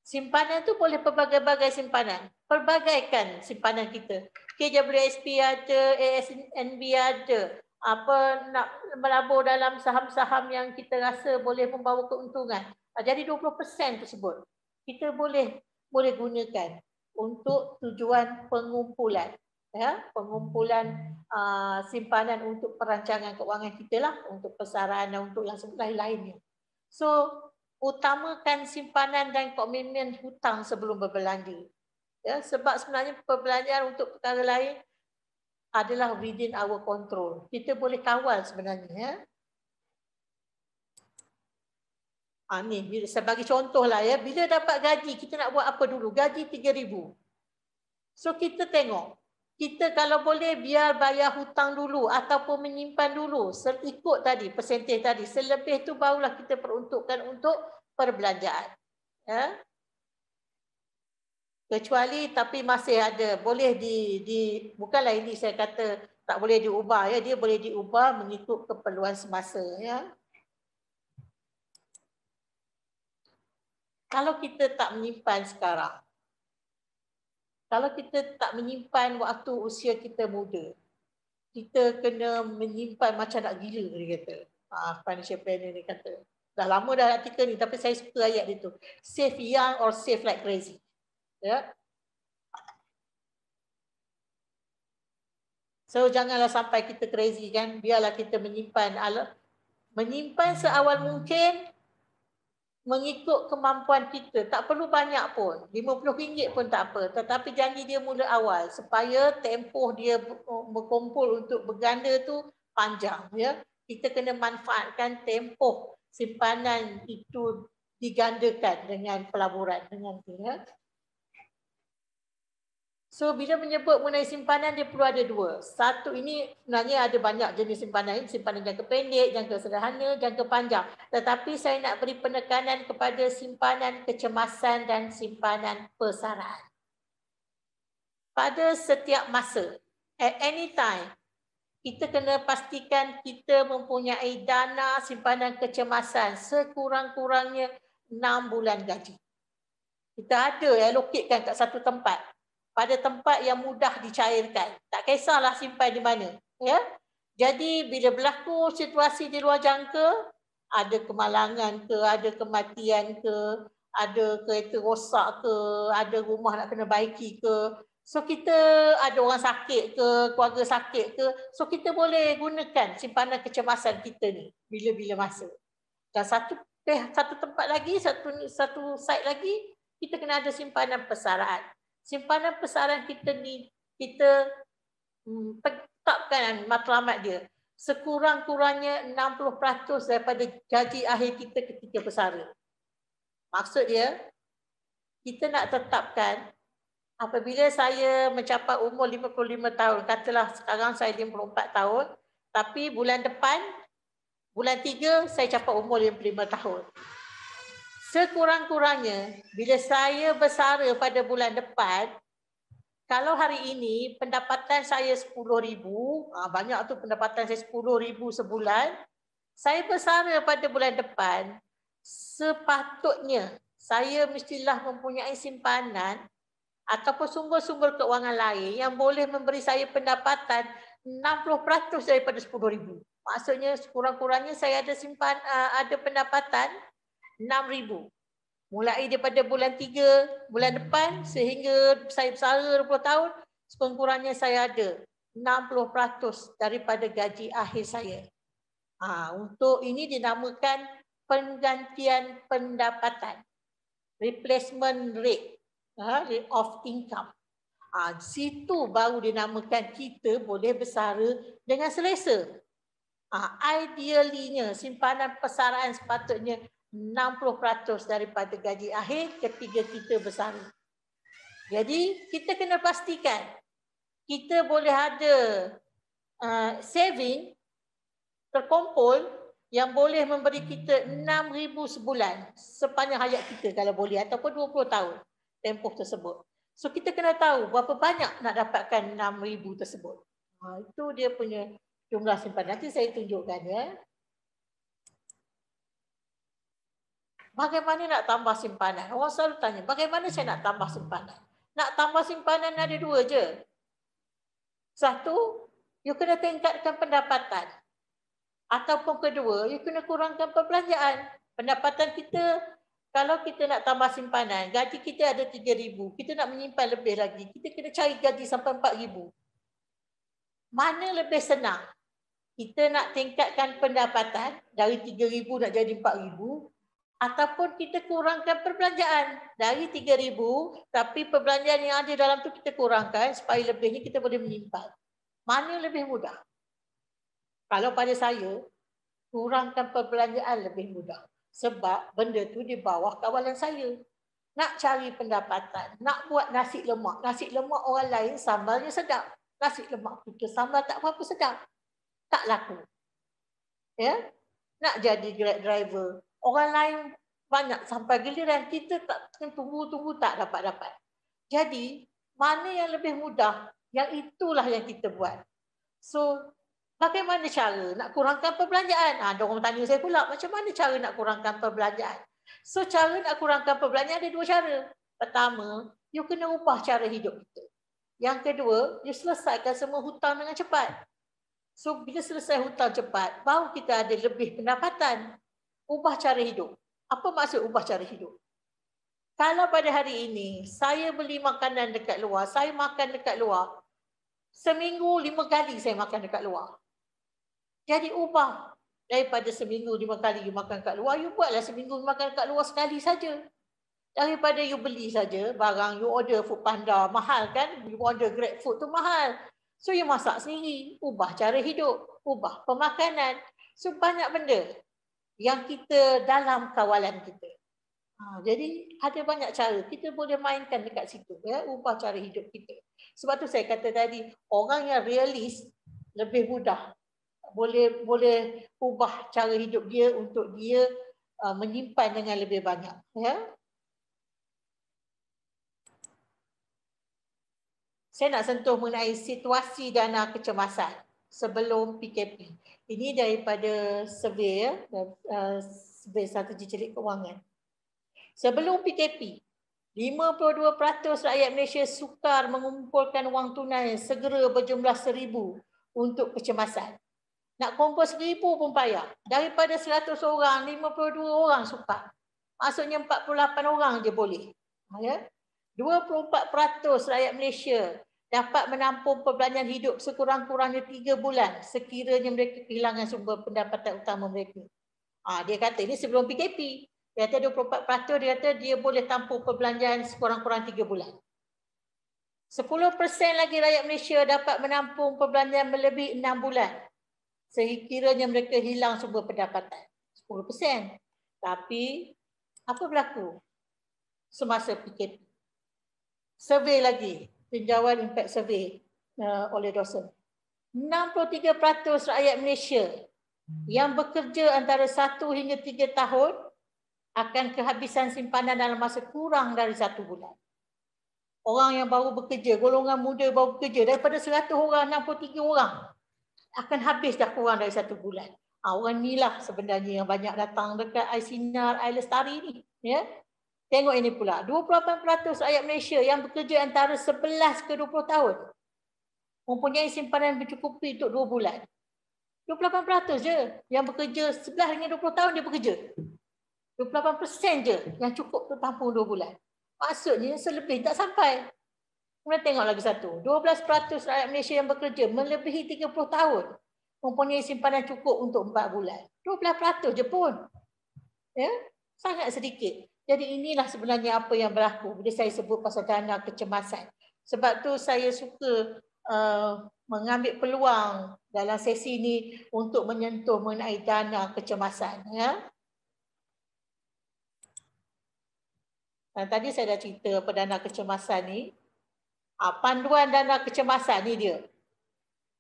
Simpanan tu boleh pelbagai-bagai simpanan. Pelbagaikan simpanan kita. KWSP ada, ASNB ada. Apa nak melabur dalam saham-saham yang kita rasa boleh membawa keuntungan. Jadi 20% tersebut kita boleh gunakan untuk tujuan pengumpulan, ya, pengumpulan simpanan untuk perancangan keuangan kita lah, untuk persarana, untuk yang lain-lainnya. So utamakan simpanan dan komitmen hutang sebelum berbelanja. Ya, sebab sebenarnya perbelanjaan untuk perkara lain adalah within our control. Kita boleh kawal sebenarnya. Ya. Ni saya bagi contoh lah, ya. Bila dapat gaji, kita nak buat apa dulu? Gaji 3,000. So kita tengok. Kita kalau boleh biar bayar hutang dulu ataupun menyimpan dulu. Ikut tadi, persentage tadi. Selebih tu barulah kita peruntukkan untuk perbelanjaan. Ya. Kecuali tapi masih ada, boleh bukanlah ini saya kata tak boleh diubah, ya, dia boleh diubah mengikut keperluan semasa, ya. Kalau kita tak menyimpan sekarang, kalau kita tak menyimpan waktu usia kita muda, kita kena menyimpan macam nak gila, dia kata. Financial planner ni kata. Dah lama dah artikel ni, tapi saya suka ayat dia tu. Save young or save like crazy. Ya. So janganlah sampai kita crazy kan, biarlah kita menyimpan seawal mungkin mengikut kemampuan kita. Tak perlu banyak pun, RM50 pun tak apa, tetapi janji dia mula awal supaya tempoh dia berkumpul untuk berganda tu panjang, ya. Kita kena manfaatkan tempoh simpanan itu digandakan dengan pelaburan dengan tu, ya. So bila menyebut mengenai simpanan, dia perlu ada dua. Satu, ini sebenarnya ada banyak jenis simpanan. Simpanan jangka pendek, jangka sederhana, jangka panjang. Tetapi saya nak beri penekanan kepada simpanan kecemasan dan simpanan persaraan. Pada setiap masa, at any time, kita kena pastikan kita mempunyai dana simpanan kecemasan sekurang-kurangnya 6 bulan gaji. Kita ada allocatekan kat satu tempat. Pada tempat yang mudah dicairkan. Tak kisahlah simpan di mana. Ya? Jadi bila berlaku situasi di luar jangka, ada kemalangan ke, ada kematian ke, ada kereta rosak ke, ada rumah nak kena baiki ke. So kita ada orang sakit ke, keluarga sakit ke. So kita boleh gunakan simpanan kecemasan kita ni bila-bila masa. Dan satu tempat lagi, satu site lagi, kita kena ada simpanan persaraan. Simpanan persaraan kita ni, kita tetapkan matlamat dia. Sekurang-kurangnya 60% daripada gaji akhir kita ketika bersara. Maksud dia, kita nak tetapkan apabila saya mencapai umur 55 tahun, katalah sekarang saya 54 tahun, tapi bulan depan, bulan 3, saya capai umur 55 tahun. Sekurang-kurangnya, bila saya bersara pada bulan depan, kalau hari ini pendapatan saya 10,000, banyak tu pendapatan saya 10,000 sebulan, saya bersara pada bulan depan, sepatutnya saya mestilah mempunyai simpanan ataupun sumber-sumber keuangan lain yang boleh memberi saya pendapatan 60% daripada 10,000. Maksudnya sekurang-kurangnya saya ada pendapatan 6,000. Mulai daripada bulan 3 bulan depan sehingga saya bersara 20 tahun, sekurang-kurangnya saya ada 60% daripada gaji akhir saya. Untuk ini dinamakan penggantian pendapatan. Replacement rate, rate of income. Situ baru dinamakan kita boleh bersara dengan selesa. Idealnya simpanan persaraan sepatutnya 60% daripada gaji akhir ketika kita bersara. Jadi kita kena pastikan kita boleh ada saving terkumpul yang boleh memberi kita 6,000 sebulan sepanjang hayat kita kalau boleh, ataupun 20 tahun tempoh tersebut. So kita kena tahu berapa banyak nak dapatkan 6,000 tersebut. Itu dia punya jumlah simpanan. Nanti saya tunjukkan ya. Bagaimana nak tambah simpanan? Orang selalu tanya, bagaimana saya nak tambah simpanan? Nak tambah simpanan ada dua je. Satu, you kena tingkatkan pendapatan. Ataupun kedua, you kena kurangkan perbelanjaan. Pendapatan kita, kalau kita nak tambah simpanan, gaji kita ada 3,000, kita nak menyimpan lebih lagi, kita kena cari gaji sampai 4,000. Mana lebih senang? Kita nak tingkatkan pendapatan dari 3,000 nak jadi 4,000, ataupun kita kurangkan perbelanjaan dari 3,000, tapi perbelanjaan yang ada dalam tu kita kurangkan supaya lebihnya kita boleh menyimpan. Mana lebih mudah? Kalau pada saya, kurangkan perbelanjaan lebih mudah. Sebab benda tu di bawah kawalan saya. Nak cari pendapatan, nak buat nasi lemak. Nasi lemak orang lain sambalnya sedap. Nasi lemak kita sambal tak berapa sedap. Tak laku. Ya? Nak jadi Grab driver. Orang lain banyak sampai giliran kita tak tunggu-tunggu tak dapat-dapat. Jadi, mana yang lebih mudah, yang itulah yang kita buat. So, bagaimana cara nak kurangkan perbelanjaan? Ada orang tanya saya pula, macam mana cara nak kurangkan perbelanjaan? So, cara nak kurangkan perbelanjaan ada dua cara. Pertama, you kena ubah cara hidup kita. Yang kedua, you selesaikan semua hutang dengan cepat. So, bila selesai hutang cepat, baru kita ada lebih pendapatan. Ubah cara hidup. Apa maksud ubah cara hidup? Kalau pada hari ini, saya beli makanan dekat luar, saya makan dekat luar, seminggu 5 kali saya makan dekat luar. Jadi ubah. Daripada seminggu 5 kali you makan dekat luar, you buatlah seminggu makan dekat luar sekali saja. Daripada you beli saja barang, you order Food Panda, mahal kan? You order Grab Food tu mahal. So you masak sendiri, ubah cara hidup, ubah pemakanan. So banyak benda yang kita dalam kawalan kita. Jadi ada banyak cara kita boleh mainkan dekat situ, ya, ubah cara hidup kita. Sebab tu saya kata tadi, orang yang realis lebih mudah boleh ubah cara hidup dia untuk dia menyimpan dengan lebih banyak, ya. Saya nak sentuh mengenai situasi dana kecemasan sebelum PKP. Ini daripada survey, survey strategi celik kewangan. Sebelum PKP, 52% rakyat Malaysia sukar mengumpulkan wang tunai segera berjumlah 1,000 untuk kecemasan. Nak kumpul 1,000 pun payah. Daripada 100 orang, 52 orang sukar. Maksudnya 48 orang je boleh. Ya? 24% rakyat Malaysia dapat menampung perbelanjaan hidup sekurang-kurangnya 3 bulan sekiranya mereka kehilangan sumber pendapatan utama mereka. Dia kata ini sebelum PKP. Dia kata 24% dia kata dia boleh tampung perbelanjaan sekurang-kurang 3 bulan. 10% lagi rakyat Malaysia dapat menampung perbelanjaan melebihi 6 bulan sekiranya mereka hilang sumber pendapatan. 10%. Tapi apa berlaku semasa PKP? Survey lagi, tinjauan impact survey oleh Dawson. 63% rakyat Malaysia yang bekerja antara 1 hingga 3 tahun akan kehabisan simpanan dalam masa kurang dari 1 bulan. Orang yang baru bekerja, golongan muda baru bekerja, daripada 100 orang, 63 orang akan habis dah kurang dari 1 bulan. Orang ni lah sebenarnya yang banyak datang dekat iSinar, iLestari ni. Ya? Tengok ini pula, 28% rakyat Malaysia yang bekerja antara 11 ke 20 tahun mempunyai simpanan bercukupi untuk 2 bulan. 28% je yang bekerja 11 hingga 20 tahun dia bekerja. 28% je yang cukup untuk tampung 2 bulan. Maksudnya selebih tak sampai. Kemudian tengok lagi satu. 12% rakyat Malaysia yang bekerja melebihi 30 tahun mempunyai simpanan cukup untuk 4 bulan. 12% je pun. Ya? Sangat sedikit. Jadi inilah sebenarnya apa yang berlaku bila saya sebut pasal dana kecemasan. Sebab tu saya suka mengambil peluang dalam sesi ini untuk menyentuh mengenai dana kecemasan. Ya? Dan tadi saya dah cerita apa dana kecemasan ni. Panduan dana kecemasan ni dia.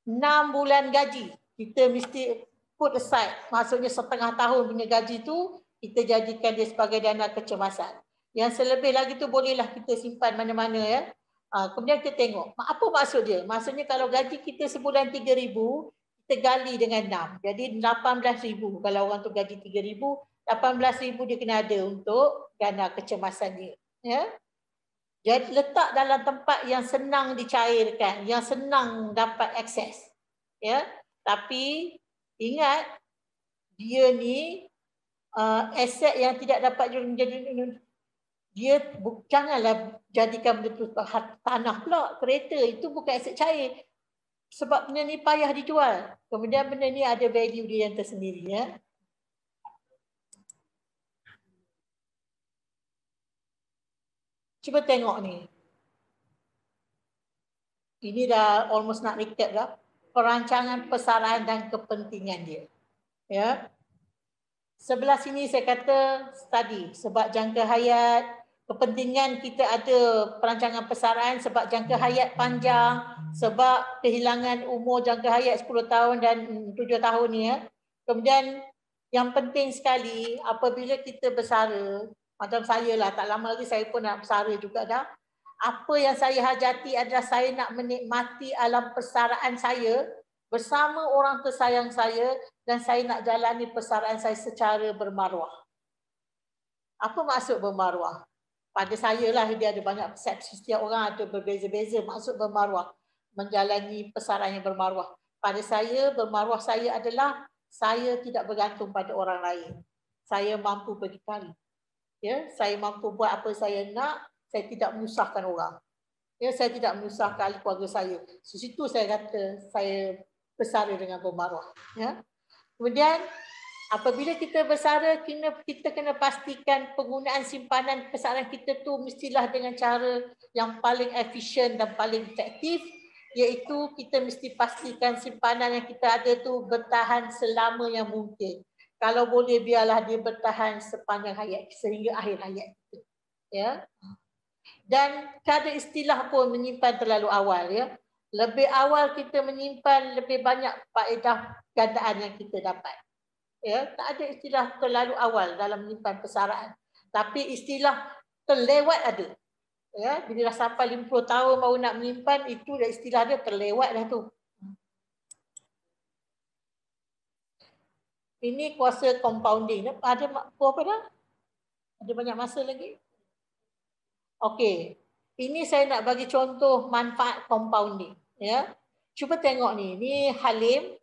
6 bulan gaji kita mesti put aside. Maksudnya setengah tahun punya gaji tu kita jadikan dia sebagai dana kecemasan. Yang selebih lagi tu bolehlah kita simpan mana-mana ya. Kemudian kita tengok apa maksud dia. Maksudnya kalau gaji kita sebulan 3,000 kita gali dengan 6. Jadi 18,000 kalau orang tu gaji 3,000, 18,000 dia kena ada untuk dana kecemasan dia. Ya. Jadi letak dalam tempat yang senang dicairkan, yang senang dapat akses. Ya, tapi ingat dia ni aset yang tidak dapat menjadi, dia janganlah jadikan benda tu tanah pula, kereta itu bukan aset cair. Sebab benda ni payah dijual. Kemudian benda ni ada value dia yang tersendiri ya. Cuba tengok ni. Ini dah almost nak recap dah. Perancangan pesaraan dan kepentingan dia. Ya. Sebelah sini saya kata study sebab jangka hayat, kepentingan kita ada perancangan pesaraan sebab jangka hayat panjang, sebab kehilangan umur jangka hayat 10 tahun dan 7 tahun ni ya. Kemudian yang penting sekali apabila kita bersara, macam saya lah, tak lama lagi saya pun nak bersara juga dah. Apa yang saya hajati adalah saya nak menikmati alam persaraan saya bersama orang tersayang saya dan saya nak jalani persaraan saya secara bermaruah. Apa maksud bermaruah? Pada saya lah dia ada banyak persepsi, setiap orang ada berbeza-beza maksud bermaruah. Menjalani persaraan yang bermaruah. Pada saya, bermaruah saya adalah saya tidak bergantung pada orang lain. Saya mampu berdikari. Ya, saya mampu buat apa saya nak. Saya tidak menyusahkan orang. Ya, saya tidak menyusahkan ahli keluarga saya. Di situ saya kata saya bersara dengan bermaruah. Ya. Kemudian apabila kita bersara, kita kena pastikan penggunaan simpanan persaraan kita tu mestilah dengan cara yang paling efisien dan paling efektif, iaitu kita mesti pastikan simpanan yang kita ada tu bertahan selama yang mungkin. Kalau boleh biarlah dia bertahan sepanjang hayat sehingga akhir hayat kita. Ya. Dan tak ada istilah pun menyimpan terlalu awal ya. Lebih awal kita menyimpan, lebih banyak faedah gandaan yang kita dapat. Ya, tak ada istilah terlalu awal dalam menyimpan persaraan. Tapi istilah terlewat ada. Ya, bila dah sampai 50 tahun baru nak menyimpan, itu dah istilah dia terlewat dah tu. Ini kuasa compounding. Ada apa dah? Ada banyak masa lagi? Okey. Ini saya nak bagi contoh manfaat compounding. Ya. Cuba tengok ni. Ni Halim.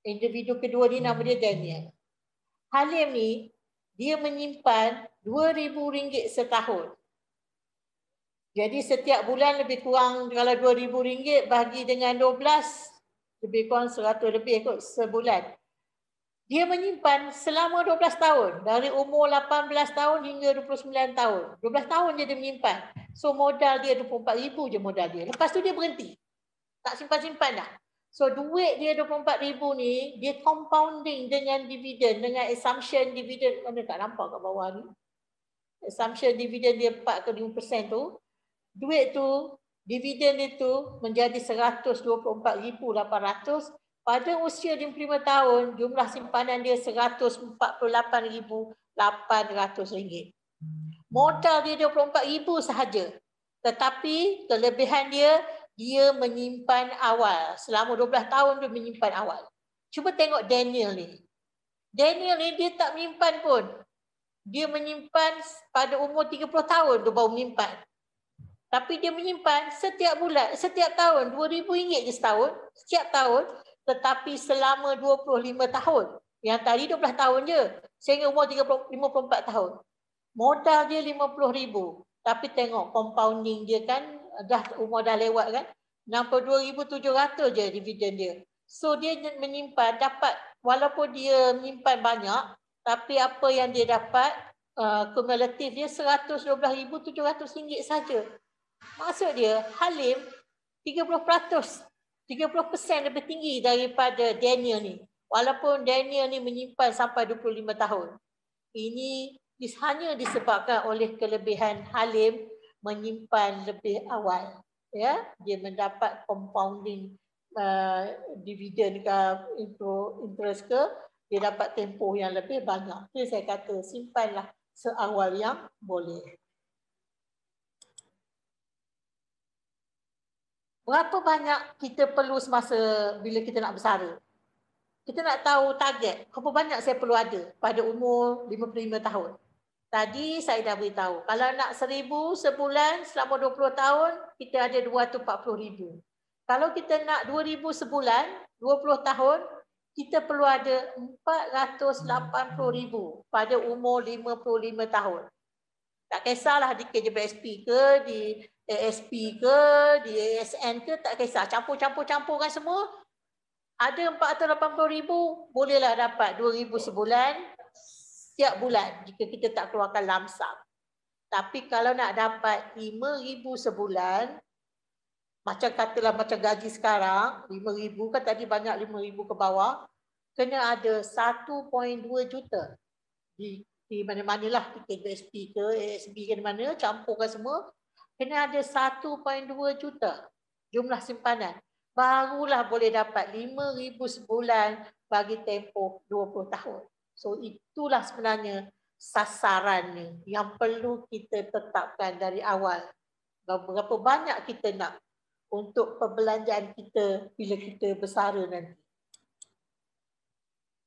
Individu kedua ni nama dia Daniel. Halim ni, dia menyimpan RM2,000 setahun. Jadi setiap bulan lebih kurang kalau RM2,000 bagi dengan 12, lebih kurang 100 lebih kot sebulan. Dia menyimpan selama 12 tahun. Dari umur 18 tahun hingga 29 tahun. 12 tahun je dia menyimpan. So modal dia RM24,000 je modal dia. Lepas tu dia berhenti. Tak simpan-simpan dah. So duit dia RM24,000 ni, dia compounding dengan dividen, dengan assumption dividen. Mana tak nampak kat bawah ni. Assumption dividen dia 4 ke 5% tu. Duit tu, dividen itu menjadi RM124,800. Pada usia 55 tahun, jumlah simpanan dia RM148,800. Modal dia RM24,000 sahaja. Tetapi kelebihan dia, dia menyimpan awal. Selama 12 tahun dia menyimpan awal. Cuba tengok Daniel ni. Daniel ni dia tak menyimpan pun. Dia menyimpan pada umur 30 tahun dia baru menyimpan. Tapi dia menyimpan setiap bulan, setiap tahun, RM2,000 je setahun, setiap tahun. Tetapi selama 25 tahun. Yang tadi 12 tahun je. Sehingga umur 54 tahun. Modal dia RM50,000. Tapi tengok compounding dia kan, umur dah lewat kan. RM62,700 je dividen dia. So dia menyimpan, dapat, walaupun dia menyimpan banyak, tapi apa yang dia dapat, kumulatif dia RM112,700 saja. Maksud dia, Halim 30%. 30% lebih tinggi daripada Daniel ni. Walaupun Daniel ni menyimpan sampai 25 tahun. Ini hanya disebabkan oleh kelebihan Halim menyimpan lebih awal. Ya, dia mendapat compounding dividen ke interest ke, dia dapat tempoh yang lebih banyak. Jadi saya kata simpanlah seawal yang boleh. Berapa banyak kita perlu semasa bila kita nak bersara? Kita nak tahu target. Berapa banyak saya perlu ada pada umur 55 tahun. Tadi saya dah beritahu. Kalau nak 1,000 sebulan selama 20 tahun, kita ada 240,000. Kalau kita nak 2,000 sebulan, 20 tahun, kita perlu ada 480,000 pada umur 55 tahun. Tak kisahlah di KJBSP ke, di ASP ke, di ASN ke, tak kisah. Campur-campurkan semua. Ada 480,000, bolehlah dapat 2,000 sebulan, setiap bulan jika kita tak keluarkan lump sum. Tapi kalau nak dapat 5,000 sebulan, macam katalah macam gaji sekarang, 5,000 kan tadi banyak 5,000 ke bawah, kena ada 1.2 juta di mana-manalah, di KJSP ke, ASB ke mana, campurkan semua, kena ada 1.2 juta jumlah simpanan. Barulah boleh dapat 5,000 sebulan bagi tempoh 20 tahun. So itulah sebenarnya sasarannya yang perlu kita tetapkan dari awal. Berapa banyak kita nak untuk perbelanjaan kita bila kita bersara nanti.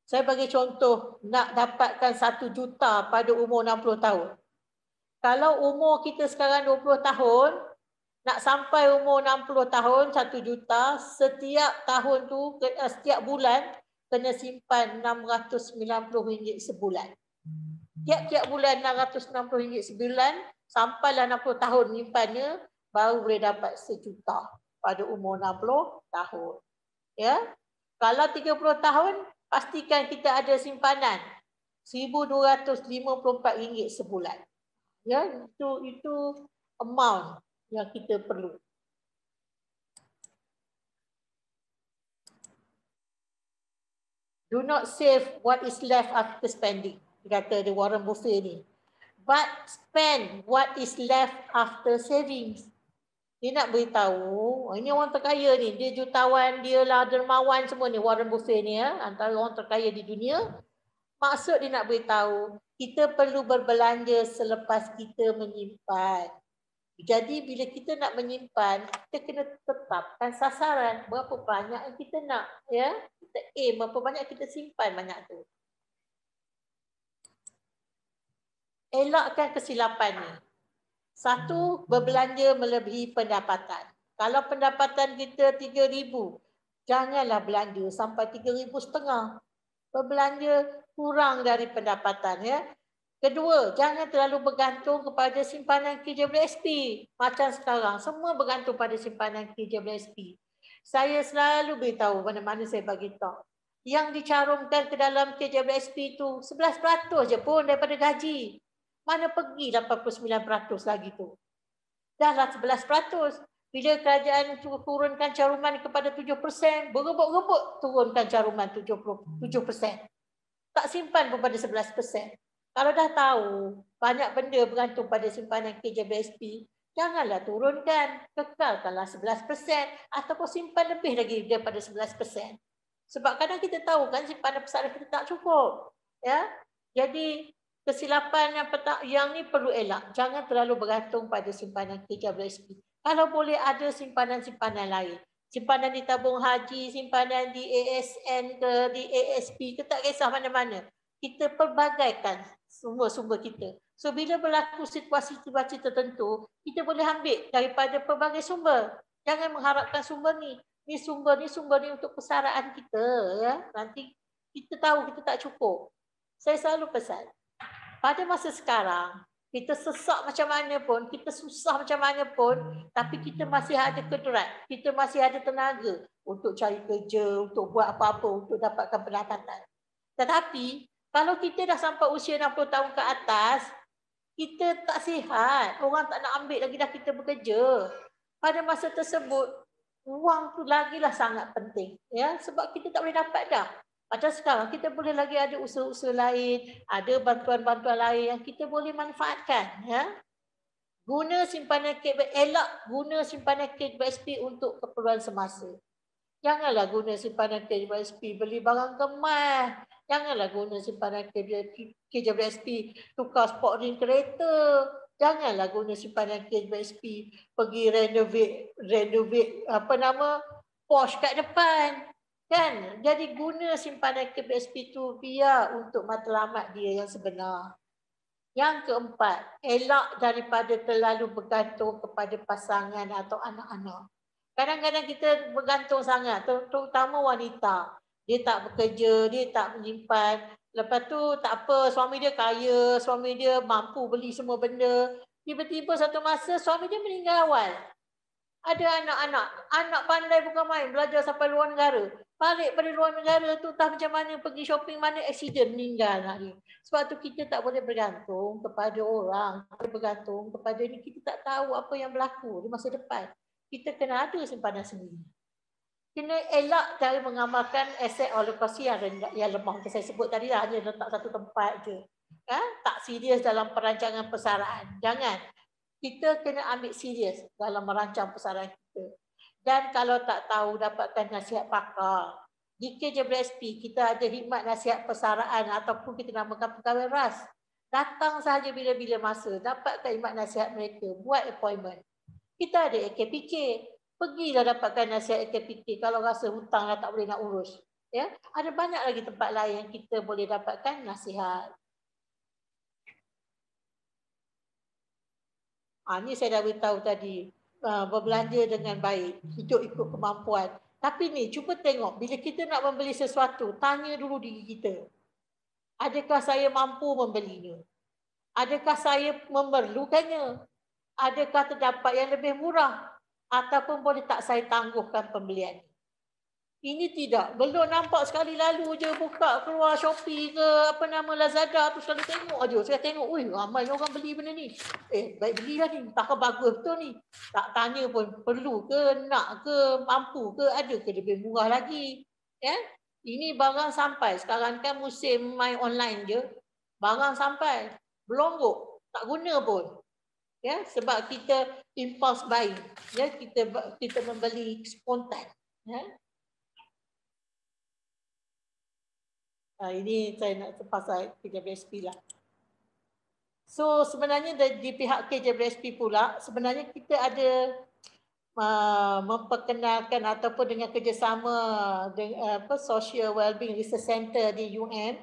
Saya bagi contoh, nak dapatkan 1 juta pada umur 60 tahun. Kalau umur kita sekarang 20 tahun, nak sampai umur 60 tahun, 1 juta, setiap tahun tu, setiap bulan, kena simpan RM690 sebulan. Tiap-tiap bulan RM690 sebulan, sampailah 60 tahun menyimpannya, baru boleh dapat 1 juta pada umur 60 tahun. Ya? Kalau 30 tahun, pastikan kita ada simpanan RM1,254 sebulan. Ya, itu amount yang kita perlu. Do not save what is left after spending. Kata the Warren Buffett ni. but spend what is left after savings. Dia nak beritahu, ini orang terkaya ni, dia jutawan, dia lah dermawan semua ni, Warren Buffett ni ya, antara orang terkaya di dunia. Maksud dia nak beritahu, kita perlu berbelanja selepas kita menyimpan. Jadi bila kita nak menyimpan, kita kena tetapkan sasaran. Berapa banyak yang kita nak, ya? Kita aim berapa banyak kita simpan banyak tu. Elakkan kesilapan ni. Satu, berbelanja melebihi pendapatan. Kalau pendapatan kita 3,000, janganlah belanja sampai 3,500. Berbelanja kurang dari pendapatan ya. Kedua, jangan terlalu bergantung kepada simpanan KJWSP. Macam sekarang, semua bergantung pada simpanan KJWSP. Saya selalu beritahu mana-mana saya bagi tahu. Yang dicarumkan ke dalam KJWSP itu 11% je pun daripada gaji. Mana pergi 89% lagi tu. Dahlah 11%. Bila kerajaan turunkan caruman kepada 7%, berebut-rebut turunkan caruman 7%. Tak simpan pun pada 11%. Kalau dah tahu banyak benda bergantung pada simpanan KJWSP, janganlah turunkan, kekalkanlah 11% ataupun simpan lebih lagi daripada 11%. Sebab kadang kita tahu kan simpanan pesara kita tak cukup. Ya, jadi kesilapan yang ni perlu elak. Jangan terlalu bergantung pada simpanan KJWSP. Kalau boleh ada simpanan-simpanan lain. Simpanan di tabung haji, simpanan di ASN ke, di ASP ke, tak kisah mana-mana. Kita pelbagaikan sumber-sumber kita. So bila berlaku situasi-situasi tertentu, kita boleh ambil daripada pelbagai sumber. Jangan mengharapkan sumber ni. Sumber ni untuk persaraan kita. Ya. Nanti kita tahu kita tak cukup. Saya selalu pesan. Pada masa sekarang, kita sesak macam mana pun, kita susah macam mana pun, tapi kita masih ada kedrat. Kita masih ada tenaga untuk cari kerja, untuk buat apa-apa, untuk dapatkan pendapatan. Tetapi, kalau kita dah sampai usia 60 tahun ke atas, kita tak sihat. Orang tak nak ambil lagi dah kita bekerja. Pada masa tersebut, wang tu lagilah sangat penting. Ya, sebab kita tak boleh dapat dah. Macam sekarang, kita boleh lagi ada usaha-usaha lain, ada bantuan-bantuan lain yang kita boleh manfaatkan. Ya. Guna simpanan elak guna simpanan KJWSP untuk keperluan semasa. Janganlah guna simpanan KJWSP beli barang kemas. Janganlah guna simpanan KJWSP tukar sport ring kereta. Janganlah guna simpanan KJWSP pergi renovate Porsche kat depan. Kan? Jadi guna simpanan KJWSP tu biar untuk matlamat dia yang sebenar. Yang keempat, elak daripada terlalu bergantung kepada pasangan atau anak-anak. Kadang-kadang kita bergantung sangat, terutama wanita. Dia tak bekerja, dia tak menyimpan. Lepas tu tak apa, suami dia kaya, suami dia mampu beli semua benda. Tiba-tiba satu masa suami dia meninggal awal. Ada anak pandai bukan main, belajar sampai luar negara. Balik pada luar negara tu tak macam mana, pergi shopping mana, accident, meninggal anak dia. Sebab tu kita tak boleh bergantung kepada orang. Kita bergantung kepada ini, kita tak tahu apa yang berlaku di masa depan. Kita kena ada simpanan sendiri. Kena elak dari mengamalkan aset alokasi yang lemah. Macam saya sebut tadi lah, hanya letak satu tempat je. Ya? Tak serius dalam perancangan persaraan. Jangan. Kita kena ambil serius dalam merancang persaraan kita. Dan kalau tak tahu, dapatkan nasihat pakar. Di KJWSP, kita ada khidmat nasihat persaraan ataupun kita namakan pegawai ras. Datang sahaja bila-bila masa, dapatkan khidmat nasihat mereka, buat appointment. Kita ada AKPK, pergilah dapatkan nasihat AKPK kalau rasa hutang dah tak boleh nak urus. Ya, ada banyak lagi tempat lain yang kita boleh dapatkan nasihat. Ini saya dah beritahu tadi, berbelanja dengan baik, hidup ikut kemampuan. Tapi ni, cuba tengok, bila kita nak membeli sesuatu, tanya dulu diri kita. Adakah saya mampu membelinya? Adakah saya memerlukannya? Adakah terdapat yang lebih murah? Ataupun boleh tak saya tangguhkan pembelian? Ini tidak. Belum nampak sekali lalu je buka keluar Shopee ke Lazada tu selalu tengok aja. Saya tengok, ramai orang beli benda ni. Baik belilah ni. Takkan bagus betul ni. Tak tanya pun perlu ke, nak ke, mampu ke, ada ke lebih murah lagi. Ya? Ini barang sampai. Sekarang kan musim main online je. Barang sampai. Belum kok. tak guna pun. Ya, sebab kita impulse buying. Ya, kita membeli spontan. Ya. Ini saya nak pasal KJBSP lah. So sebenarnya di pihak KJBSP pula, sebenarnya kita ada memperkenalkan ataupun dengan kerjasama dengan Social Wellbeing Research Center di UN,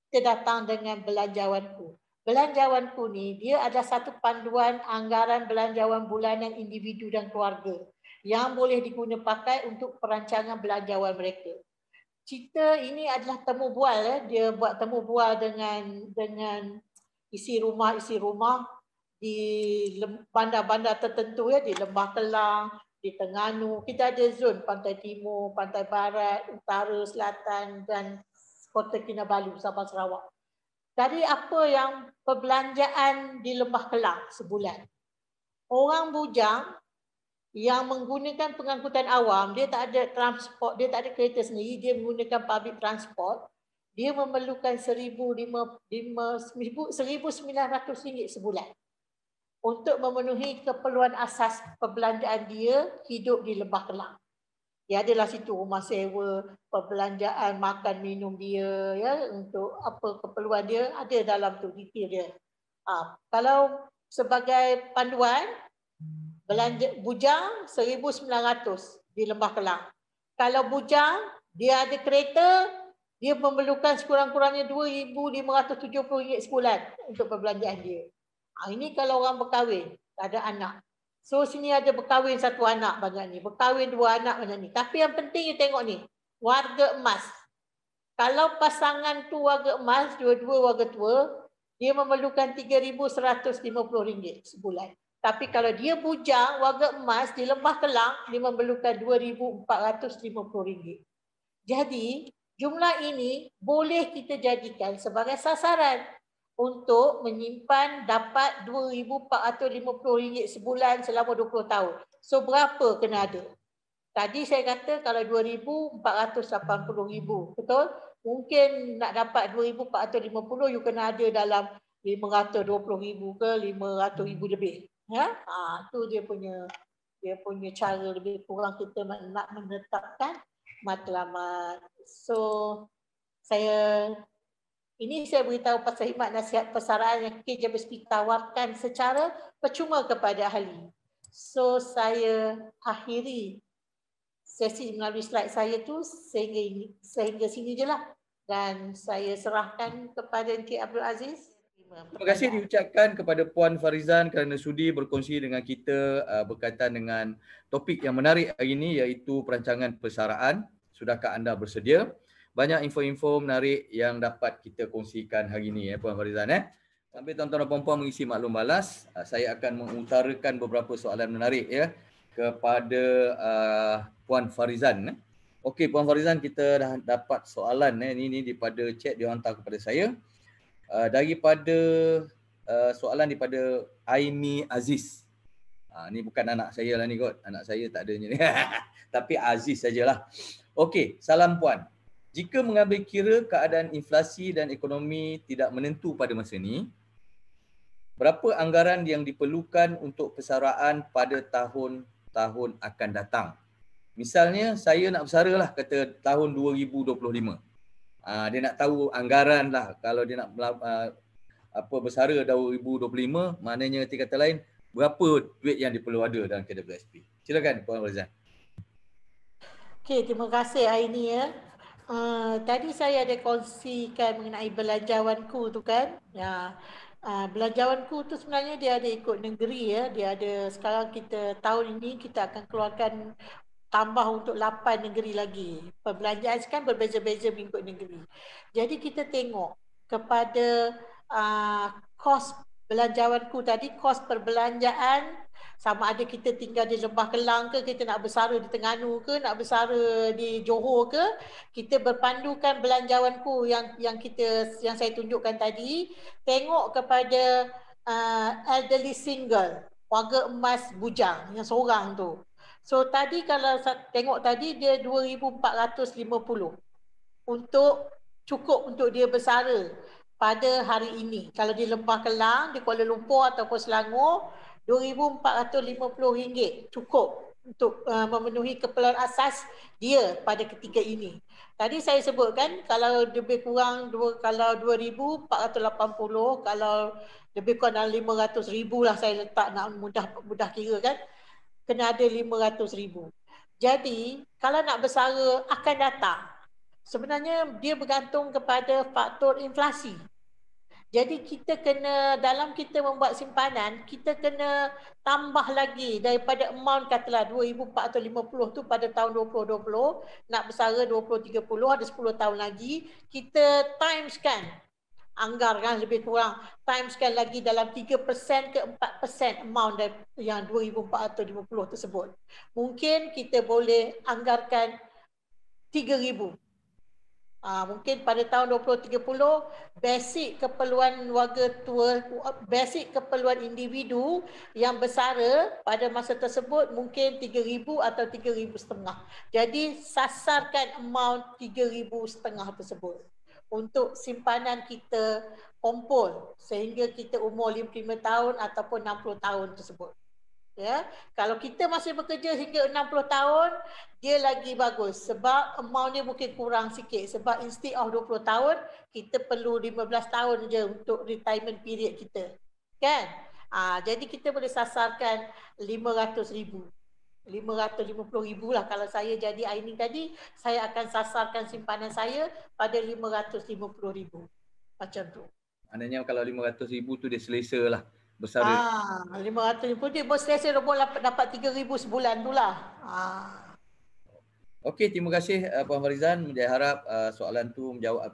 kita datang dengan belanjawanku. Belanjawanku ni dia ada satu panduan anggaran belanjawan bulanan individu dan keluarga yang boleh digunakan pakai untuk perancangan belanjawan mereka. Cerita ini adalah temu bual, dia buat temu bual dengan isi rumah di bandar-bandar tertentu, di Lembah Kelang, di Terengganu. Kita ada zon Pantai Timur, Pantai Barat, Utara, Selatan dan Kota Kinabalu, Sabah, Sarawak. Dari apa yang perbelanjaan di Lembah Kelang sebulan, orang bujang yang menggunakan pengangkutan awam, dia tak ada transport, dia tak ada kereta sendiri, dia menggunakan public transport, dia memerlukan RM1,900 sebulan untuk memenuhi keperluan asas perbelanjaan dia hidup di Lembah Kelang. Dia adalah situ rumah sewa, perbelanjaan makan minum dia, ya, untuk apa keperluan dia ada dalam tu detail dia. Kalau sebagai panduan, belanja bujang 1,900 di Lembah Kelang. Kalau bujang dia ada kereta, dia memerlukan sekurang-kurangnya RM2,570 sebulan untuk perbelanjaan dia. Ini kalau orang berkahwin, tak ada anak. So sini ada berkahwin satu anak banyak ni, berkahwin dua anak banyak ni. Tapi yang penting you tengok ni, warga emas. Kalau pasangan tu warga emas, dua-dua warga tua, dia memerlukan RM3,150 sebulan. Tapi kalau dia bujang, warga emas di Lembah Kelang, dia memerlukan RM2,450. Jadi, jumlah ini boleh kita jadikan sebagai sasaran untuk menyimpan dapat RM2,450 sebulan selama 20 tahun. So, berapa kena ada? Tadi saya kata kalau RM2,480, betul? Mungkin nak dapat RM2,450, you kena ada dalam RM520 ke RM500 lebih. Ya, tu dia punya cara lebih kurang kita nak menetapkan matlamat. So saya beritahu pasal khidmat nasihat persaraan yang KJBSP tawarkan secara percuma kepada ahli. So saya akhiri sesi melalui slide saya tu sehingga sini je lah, dan saya serahkan kepada Encik Abdul Aziz. Terima kasih diucapkan kepada Puan Farizan kerana sudi berkongsi dengan kita berkaitan dengan topik yang menarik hari ini, iaitu perancangan persaraan. Sudahkah anda bersedia? Banyak info-info menarik yang dapat kita kongsikan hari ini, Puan Farizan. Sambil tuan-tuan dan puan-puan mengisi maklum balas, saya akan mengutarakan beberapa soalan menarik kepada Puan Farizan. Okey, Puan Farizan, kita dah dapat soalan ini daripada chat dia hantar kepada saya. Daripada soalan daripada Aimi Aziz. Ni bukan anak saya lah ni kot. Anak saya tak adanya ni. Tapi Aziz sajalah. Okey, salam Puan. Jika mengambil kira keadaan inflasi dan ekonomi tidak menentu pada masa ini, berapa anggaran yang diperlukan untuk persaraan pada tahun-tahun akan datang? Misalnya saya nak bersara lah kata tahun 2025. Dia nak tahu anggaran lah. Kalau dia nak bersara 2025, maknanya kata lain, berapa duit yang diperlu ada dalam KWSP. Silakan Puan Farizan. Okey, terima kasih Aini ya. Tadi saya ada kongsikan mengenai belanjawanku tu kan. Belanjawanku tu sebenarnya dia ada ikut negeri ya. Dia ada, sekarang kita tahun ini kita akan keluarkan tambah untuk 8 negeri lagi. Perbelanjaan kan berbeza-beza mengikut negeri. Jadi kita tengok kepada kos belanjawanku tadi, kos perbelanjaan, sama ada kita tinggal di Lembah Kelang ke, kita nak bersara di Terengganu ke, nak bersara di Johor ke, kita berpandukan belanjawanku yang saya tunjukkan tadi, tengok kepada elderly single, warga emas bujang yang seorang tu. So tadi kalau tengok tadi dia 2,450 untuk cukup untuk dia bersara pada hari ini. Kalau di Lembah Kelang, di Kuala Lumpur ataupun Selangor, RM2,450 cukup untuk memenuhi keperluan asas dia pada ketika ini. Tadi saya sebutkan kalau lebih kurang kalau 2,480, kalau lebih kurang dalam 500,000 lah saya letak nak mudah kira kan, kena ada 500,000. Jadi kalau nak bersara akan datang. Sebenarnya dia bergantung kepada faktor inflasi. Jadi kita kena, dalam kita membuat simpanan, kita kena tambah lagi daripada amount katalah 2,450 tu pada tahun 2020, nak bersara 2030, ada 10 tahun lagi, kita timeskan, anggarkan lebih kurang, timeskan lagi dalam 3% ke 4% amount yang 2,450 tersebut. Mungkin kita boleh anggarkan 3,000. Mungkin pada tahun 2030 basic keperluan warga tua, basic keperluan individu yang bersara pada masa tersebut mungkin 3,000 atau 3,500. Jadi sasarkan amount 3,500 tersebut untuk simpanan kita kumpul sehingga kita umur 55 tahun ataupun 60 tahun tersebut. Ya, kalau kita masih bekerja hingga 60 tahun, dia lagi bagus sebab amount dia mungkin kurang sikit sebab instead of 20 tahun, kita perlu 15 tahun je untuk retirement period kita. Kan? Jadi kita boleh sasarkan 500,000. 550,000 lah kalau saya jadi Aini tadi, saya akan sasarkan simpanan saya pada 550,000. Macam tu. Maknanya kalau 500,000 tu dia selesa lah. Bersara. 500,000 dia berselesa dapat 3,000 sebulan tu lah. Okey, terima kasih Puan Farizan. Saya harap soalan tu menjawab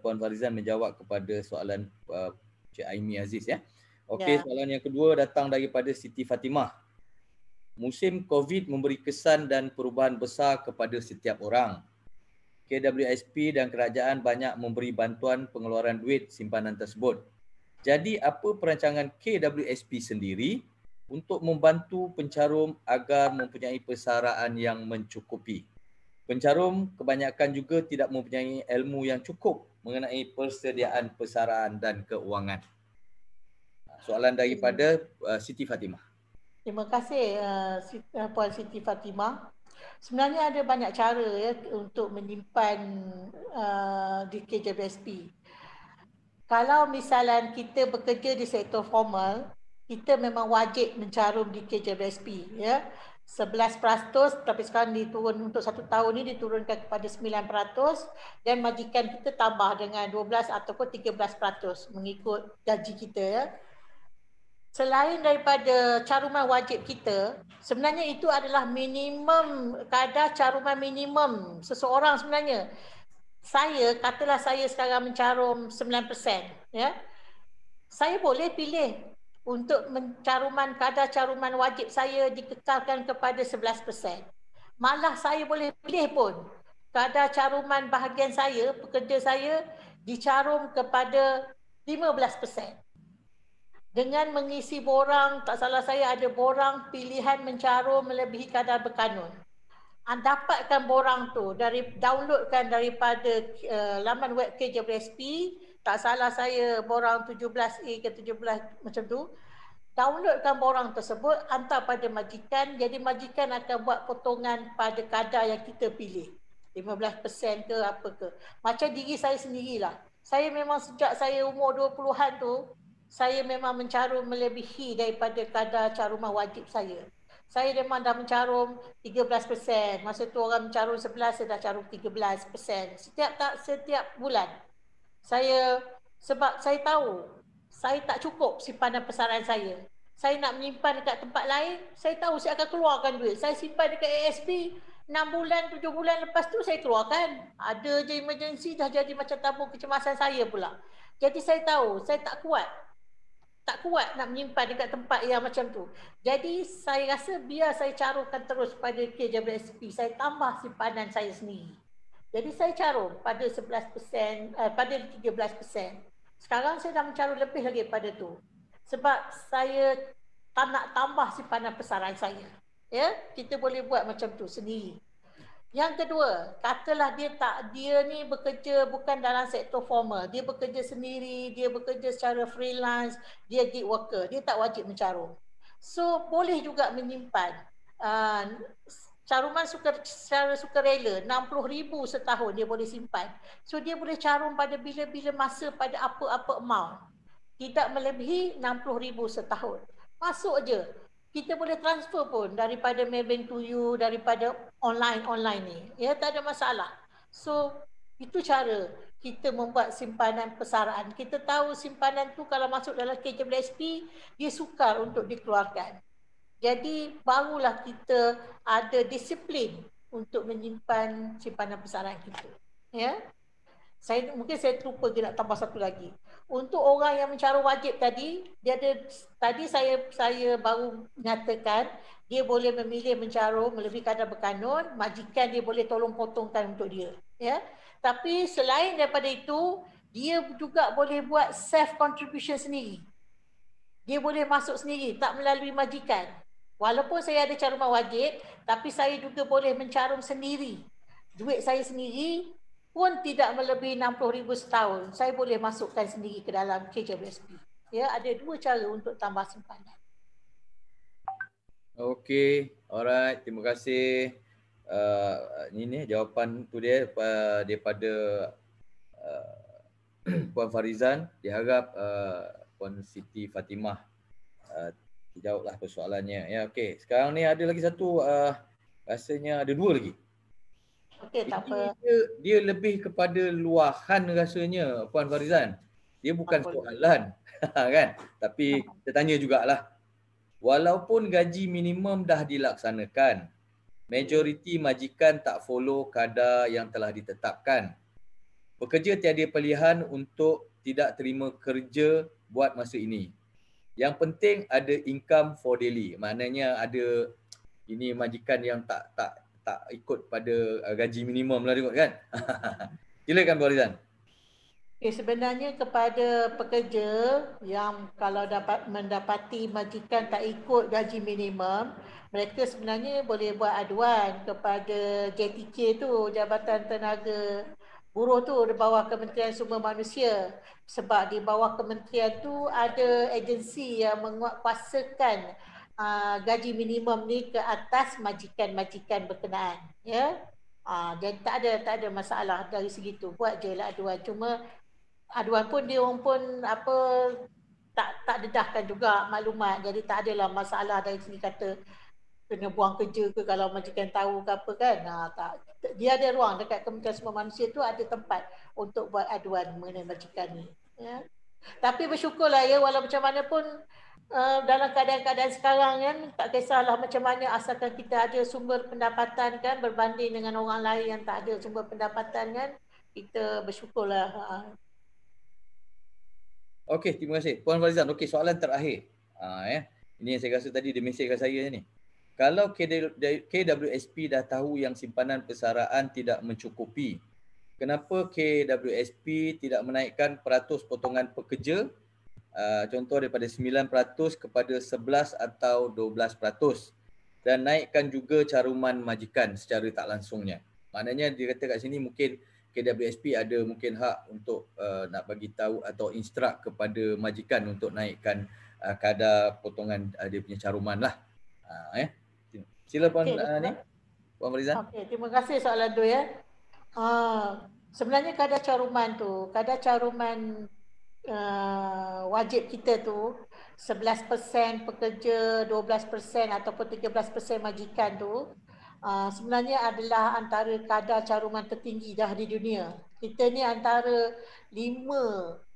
Puan Farizan menjawab kepada soalan Cik Aimi Aziz ya. Okey, soalan yang kedua datang daripada Siti Fatimah. Musim COVID memberi kesan dan perubahan besar kepada setiap orang. KWSP dan kerajaan banyak memberi bantuan pengeluaran duit simpanan tersebut. Jadi apa perancangan KWSP sendiri untuk membantu pencarum agar mempunyai persaraan yang mencukupi? Pencarum kebanyakan juga tidak mempunyai ilmu yang cukup mengenai persediaan persaraan dan keuangan. Soalan daripada Siti Fatimah. Terima kasih Puan Siti Fatimah. Sebenarnya ada banyak cara ya untuk menyimpan di KWSP. Kalau misalnya kita bekerja di sektor formal, kita memang wajib mencarum di KWSP ya. 11% tapi sekarang diturun untuk 1 tahun ini diturunkan kepada 9% dan majikan kita tambah dengan 12 ataupun 13% mengikut gaji kita ya. Selain daripada caruman wajib kita, sebenarnya itu adalah minimum, kadar caruman minimum seseorang sebenarnya. Katalah saya sekarang mencarum 9%, ya. Saya boleh pilih untuk kadar caruman wajib saya dikekalkan kepada 11%. Malah saya boleh pilih pun kadar caruman bahagian saya, pekerja saya dicarum kepada 15%. Dengan mengisi borang, tak salah saya ada borang pilihan mencarum melebihi kadar berkanun. Dapatkan borang tu, downloadkan daripada laman web KWSP, tak salah saya borang 17A ke 17 macam tu. Downloadkan borang tersebut, hantar pada majikan, jadi majikan akan buat potongan pada kadar yang kita pilih. 15% ke apa ke. Macam diri saya sendirilah. Saya memang sejak saya umur 20-an tu, saya memang mencarum melebihi daripada kadar caruman wajib saya. Saya memang dah mencarum 13%. Masa tu orang mencarum 11, saya dah carum 13%. Setiap bulan. Sebab saya tahu, saya tak cukup simpanan persaraan saya. Saya nak menyimpan dekat tempat lain, saya tahu saya akan keluarkan duit. Saya simpan dekat ASP, 6 bulan, 7 bulan lepas tu saya keluarkan. Ada je emergency, dah jadi macam tabung kecemasan saya pula. Jadi saya tahu, saya tak kuat nak menyimpan dekat tempat yang macam tu. Jadi saya rasa biar saya carukan terus pada KWSP, saya tambah simpanan saya sendiri. Jadi saya carum pada 11%, pada 13%. Sekarang saya dah mencarum lebih lagi pada tu. Sebab saya tak nak tambah simpanan persaraan saya. Ya, kita boleh buat macam tu sendiri. Yang kedua, katalah dia ni bekerja bukan dalam sektor formal, dia bekerja sendiri, dia bekerja secara freelance, dia gig worker, dia tak wajib mencarum. So boleh juga menyimpan caruman secara sukarela, 60,000 setahun dia boleh simpan. So dia boleh carum pada bila-bila masa, pada apa-apa amount. Tidak melebihi 60,000 setahun. Masuk je. Kita boleh transfer pun daripada Maybank to you, daripada online ni. Ya, tak ada masalah. So, itu cara kita membuat simpanan persaraan. Kita tahu simpanan tu kalau masuk dalam KWSP, dia sukar untuk dikeluarkan. Jadi, barulah kita ada disiplin untuk menyimpan simpanan persaraan kita. Ya. Mungkin saya terlupa nak tambah satu lagi. Untuk orang yang mencarum wajib tadi, tadi saya baru nyatakan dia boleh memilih mencarum melebihi kadar berkanun, majikan dia boleh tolong potongkan untuk dia, ya. Tapi selain daripada itu, dia juga boleh buat self contribution sendiri. Dia boleh masuk sendiri, tak melalui majikan. Walaupun saya ada caruman wajib, tapi saya juga boleh mencarum sendiri. Duit saya sendiri pun tidak melebihi 60,000 setahun. Saya boleh masukkan sendiri ke dalam KWSP. Ya, ada dua cara untuk tambah simpanan. Okey, alright. Terima kasih. Ini jawapan tu dia daripada Puan Farizan. Diharap Puan Siti Fatimah jawablah persoalannya. Ya, okey. Sekarang ni ada lagi satu, rasanya ada dua lagi. Okey, tak apa. Dia lebih kepada luahan rasanya, Puan Farizan. Dia bukan soalan kan, tapi kita tanya jugalah. Walaupun gaji minimum dah dilaksanakan, majoriti majikan tak follow kadar yang telah ditetapkan. Pekerja tiada pilihan untuk tidak terima kerja buat masa ini. Yang penting ada income for daily. Maknanya ada ini majikan yang tak ikut pada gaji minimum lah tengok kan. Silakan Bu Rizan. Sebenarnya kepada pekerja yang kalau dapat mendapati majikan tak ikut gaji minimum, mereka sebenarnya boleh buat aduan kepada JTK tu, Jabatan Tenaga Buruh tu, di bawah Kementerian Sumber Manusia. Sebab di bawah kementerian tu ada agensi yang menguatkuasakan gaji minimum ni ke atas majikan-majikan berkenaan, ya. Jadi tak ada masalah dari segi tu. Buat je lah aduan. Cuma aduan pun dia orang pun tak dedahkan juga maklumat. Jadi tak adalah masalah dari sini kata kena buang kerja ke kalau majikan tahu ke apa kan. Tak. Dia ada ruang dekat Kementerian Sumber Manusia tu, ada tempat untuk buat aduan mengenai majikan ni. Ya. Tapi bersyukurlah ya, walau macam mana pun dalam keadaan-keadaan sekarang kan, tak kisahlah macam mana asalkan kita ada sumber pendapatan kan, berbanding dengan orang lain yang tak ada sumber pendapatan kan, kita bersyukurlah. Okey, terima kasih. Puan Farizan, okey, soalan terakhir. Ini yang saya rasa tadi dia mesej kat saya ni. Kalau KWSP dah tahu yang simpanan persaraan tidak mencukupi, kenapa KWSP tidak menaikkan peratus potongan pekerja, contoh daripada 9% kepada 11 atau 12%, dan naikkan juga caruman majikan secara tak langsungnya. Maknanya dia kata kat sini mungkin KWSP ada mungkin hak untuk nak bagi tahu atau instruct kepada majikan untuk naikkan kadar potongan dia punya caruman lah. Sila Puan Puan Farizan. Okey, terima kasih soalan tu ya. Sebenarnya kadar caruman wajib kita tu 11% pekerja, 12% ataupun 13% majikan tu sebenarnya adalah antara kadar caruman tertinggi dah di dunia. Kita ni antara 5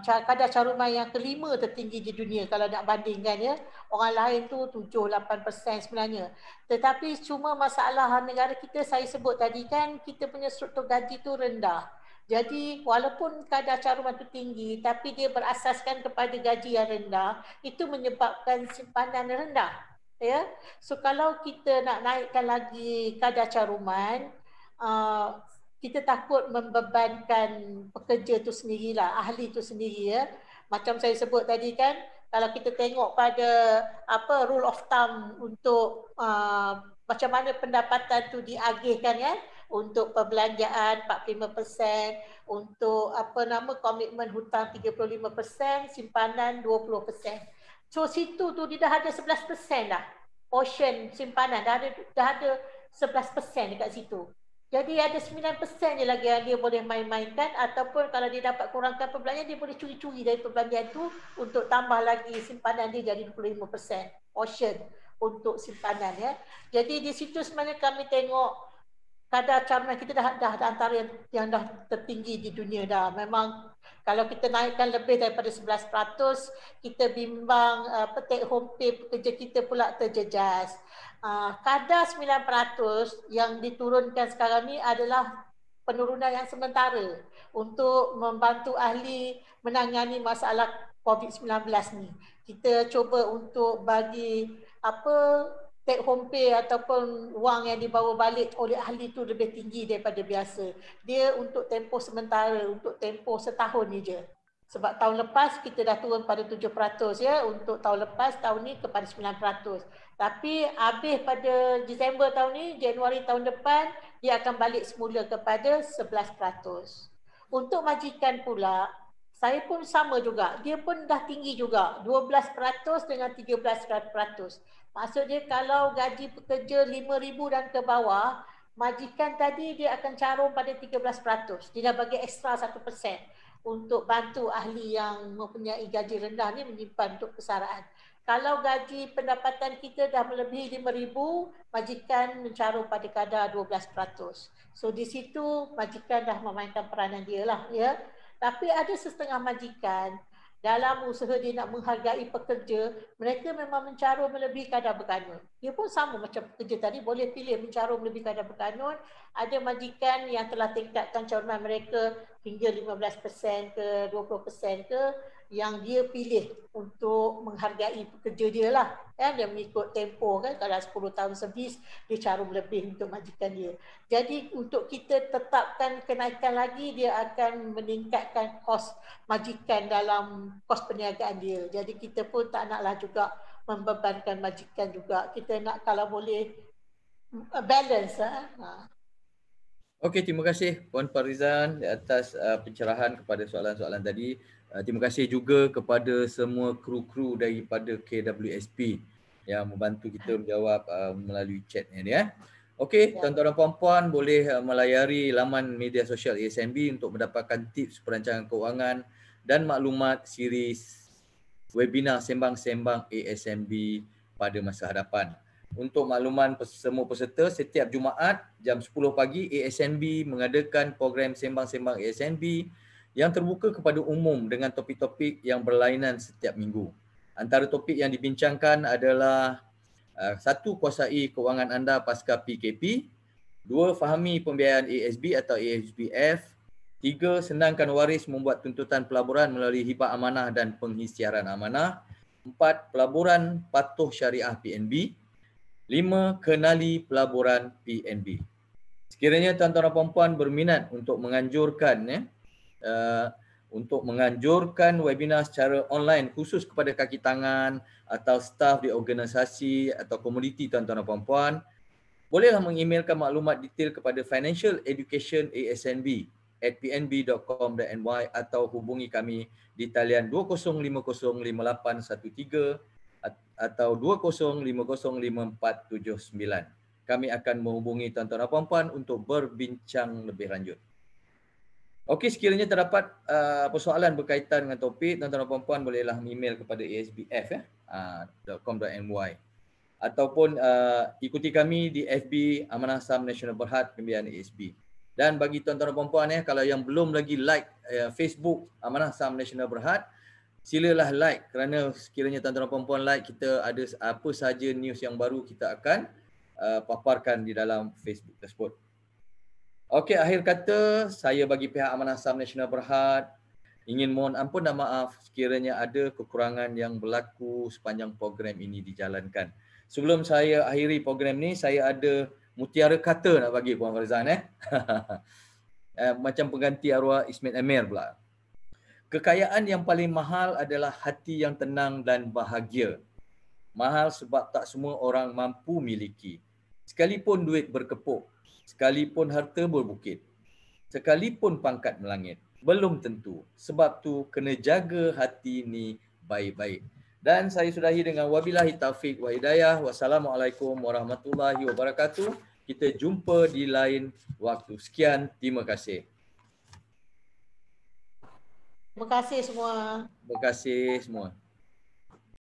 kadar caruman yang kelima tertinggi di dunia kalau nak bandingkan ya. Orang lain tu 7-8% sebenarnya. Tetapi cuma masalah negara kita saya sebut tadi kan, kita punya struktur gaji tu rendah. Jadi walaupun kadar caruman itu tinggi, tapi dia berasaskan kepada gaji yang rendah, itu menyebabkan simpanan rendah. Ya, so kalau kita nak naikkan lagi kadar caruman, kita takut membebankan pekerja itu sendirilah, ahli itu sendiri ya. Macam saya sebut tadi kan, kalau kita tengok pada rule of thumb untuk macam mana pendapatan tu diagihkan kan, untuk perbelanjaan 45%, untuk komitmen hutang 35%, simpanan 20%. So situ tu dia dah ada 11% dah. Portion simpanan dah ada 11% dekat situ. Jadi ada 9% je lagi yang dia boleh main-mainkan, ataupun kalau dia dapat kurangkan perbelanjaan, dia boleh curi-curi dari perbelanjaan tu untuk tambah lagi simpanan dia jadi 25% portion untuk simpanan ya. Jadi di situ sebenarnya kami tengok kadar cadangan kita dah antara yang dah tertinggi di dunia dah. Memang kalau kita naikkan lebih daripada 11%, kita bimbang take home pay pekerja kita pula terjejas. Kadar 9% yang diturunkan sekarang ni adalah penurunan yang sementara untuk membantu ahli menangani masalah COVID-19 ni. Kita cuba untuk bagi take home pay ataupun wang yang dibawa balik oleh ahli tu lebih tinggi daripada biasa. Dia untuk tempoh sementara, untuk tempoh setahun ni je. Sebab tahun lepas kita dah turun pada 7% ya, untuk tahun lepas, tahun ni kepada 9%. Tapi habis pada Disember tahun ni, Januari tahun depan, dia akan balik semula kepada 11%. Untuk majikan pula, saya pun sama juga. Dia pun dah tinggi juga, 12% dengan 13%. Maksudnya kalau gaji pekerja 5,000 dan ke bawah, majikan tadi dia akan carum pada 13%. Dia dah bagi ekstra 1% untuk bantu ahli yang mempunyai gaji rendah ni menyimpan untuk persaraan. Kalau gaji pendapatan kita dah melebihi 5,000, majikan mencarum pada kadar 12%. So di situ majikan dah memainkan peranan dia lah ya. Tapi ada setengah majikan dalam usaha dia nak menghargai pekerja, mereka memang mencarum melebihi kadar berkanun. Dia pun sama macam pekerja tadi, boleh pilih mencarum melebihi kadar berkanun. Ada majikan yang telah tingkatkan caruman mereka hingga 15% ke 20% ke, yang dia pilih untuk menghargai pekerja dia lah. Dia mengikut tempoh kan, kalau 10 tahun servis, dia carum lebih untuk majikan dia. Jadi untuk kita tetapkan kenaikan lagi, dia akan meningkatkan kos majikan dalam kos perniagaan dia. Jadi kita pun tak naklah juga membebankan majikan juga. Kita nak kalau boleh balance. Okey, terima kasih Puan Farizan atas pencerahan kepada soalan-soalan tadi. Terima kasih juga kepada semua kru-kru daripada KWSP yang membantu kita menjawab melalui chatnya ni. Okey, tuan-tuan dan puan-puan boleh melayari laman media sosial ASNB untuk mendapatkan tips perancangan kewangan dan maklumat series webinar Sembang-Sembang ASNB pada masa hadapan. Untuk makluman semua peserta, setiap Jumaat jam 10 pagi ASNB mengadakan program Sembang-Sembang ASNB yang terbuka kepada umum dengan topik-topik yang berlainan setiap minggu. Antara topik yang dibincangkan adalah 1. Kuasai kewangan anda pasca PKP. 2. Fahami pembiayaan ASB atau ASBF. 3. Senangkan waris membuat tuntutan pelaburan melalui hibah amanah dan pengisytiharan amanah. 4. Pelaburan patuh syariah PNB. 5. Kenali pelaburan PNB. Sekiranya tuan-tuan dan puan-puan berminat untuk menganjurkan webinar secara online khusus kepada kaki tangan atau staf di organisasi atau komuniti tuan-tuan dan puan-puan, bolehlah mengemailkan maklumat detail kepada Financial Education ASNB @pnb.com.my atau hubungi kami di talian 20505813 atau 20505479. Kami akan menghubungi tuan-tuan dan puan-puan untuk berbincang lebih lanjut. Okey, sekiranya terdapat persoalan berkaitan dengan topik, tuan-tuan dan puan-puan bolehlah email kepada asbf.com.my ataupun ikuti kami di FB Amanah Saham Nasional Berhad Pembiayaan ASB. Dan bagi tuan-tuan dan puan-puan kalau yang belum lagi like Facebook Amanah Saham Nasional Berhad, silalah like, kerana sekiranya tuan-tuan dan puan-puan like, kita ada apa sahaja news yang baru kita akan paparkan di dalam Facebook tersebut. Okey, akhir kata saya bagi pihak Amanah Saham Nasional Berhad ingin mohon ampun dan maaf sekiranya ada kekurangan yang berlaku sepanjang program ini dijalankan. Sebelum saya akhiri program ni, saya ada mutiara kata nak bagi Puan Farizan macam pengganti arwah Ismail Amir pula. Kekayaan yang paling mahal adalah hati yang tenang dan bahagia. Mahal sebab tak semua orang mampu miliki. sekalipun duit berkepuk, sekalipun harta berbukit, sekalipun pangkat melangit, belum tentu. Sebab tu kena jaga hati ni baik-baik. Dan saya sudahi dengan wabillahi taufik wa hidayah. Wassalamualaikum warahmatullahi wabarakatuh. Kita jumpa di lain waktu. Sekian, terima kasih. Terima kasih semua. Terima kasih semua.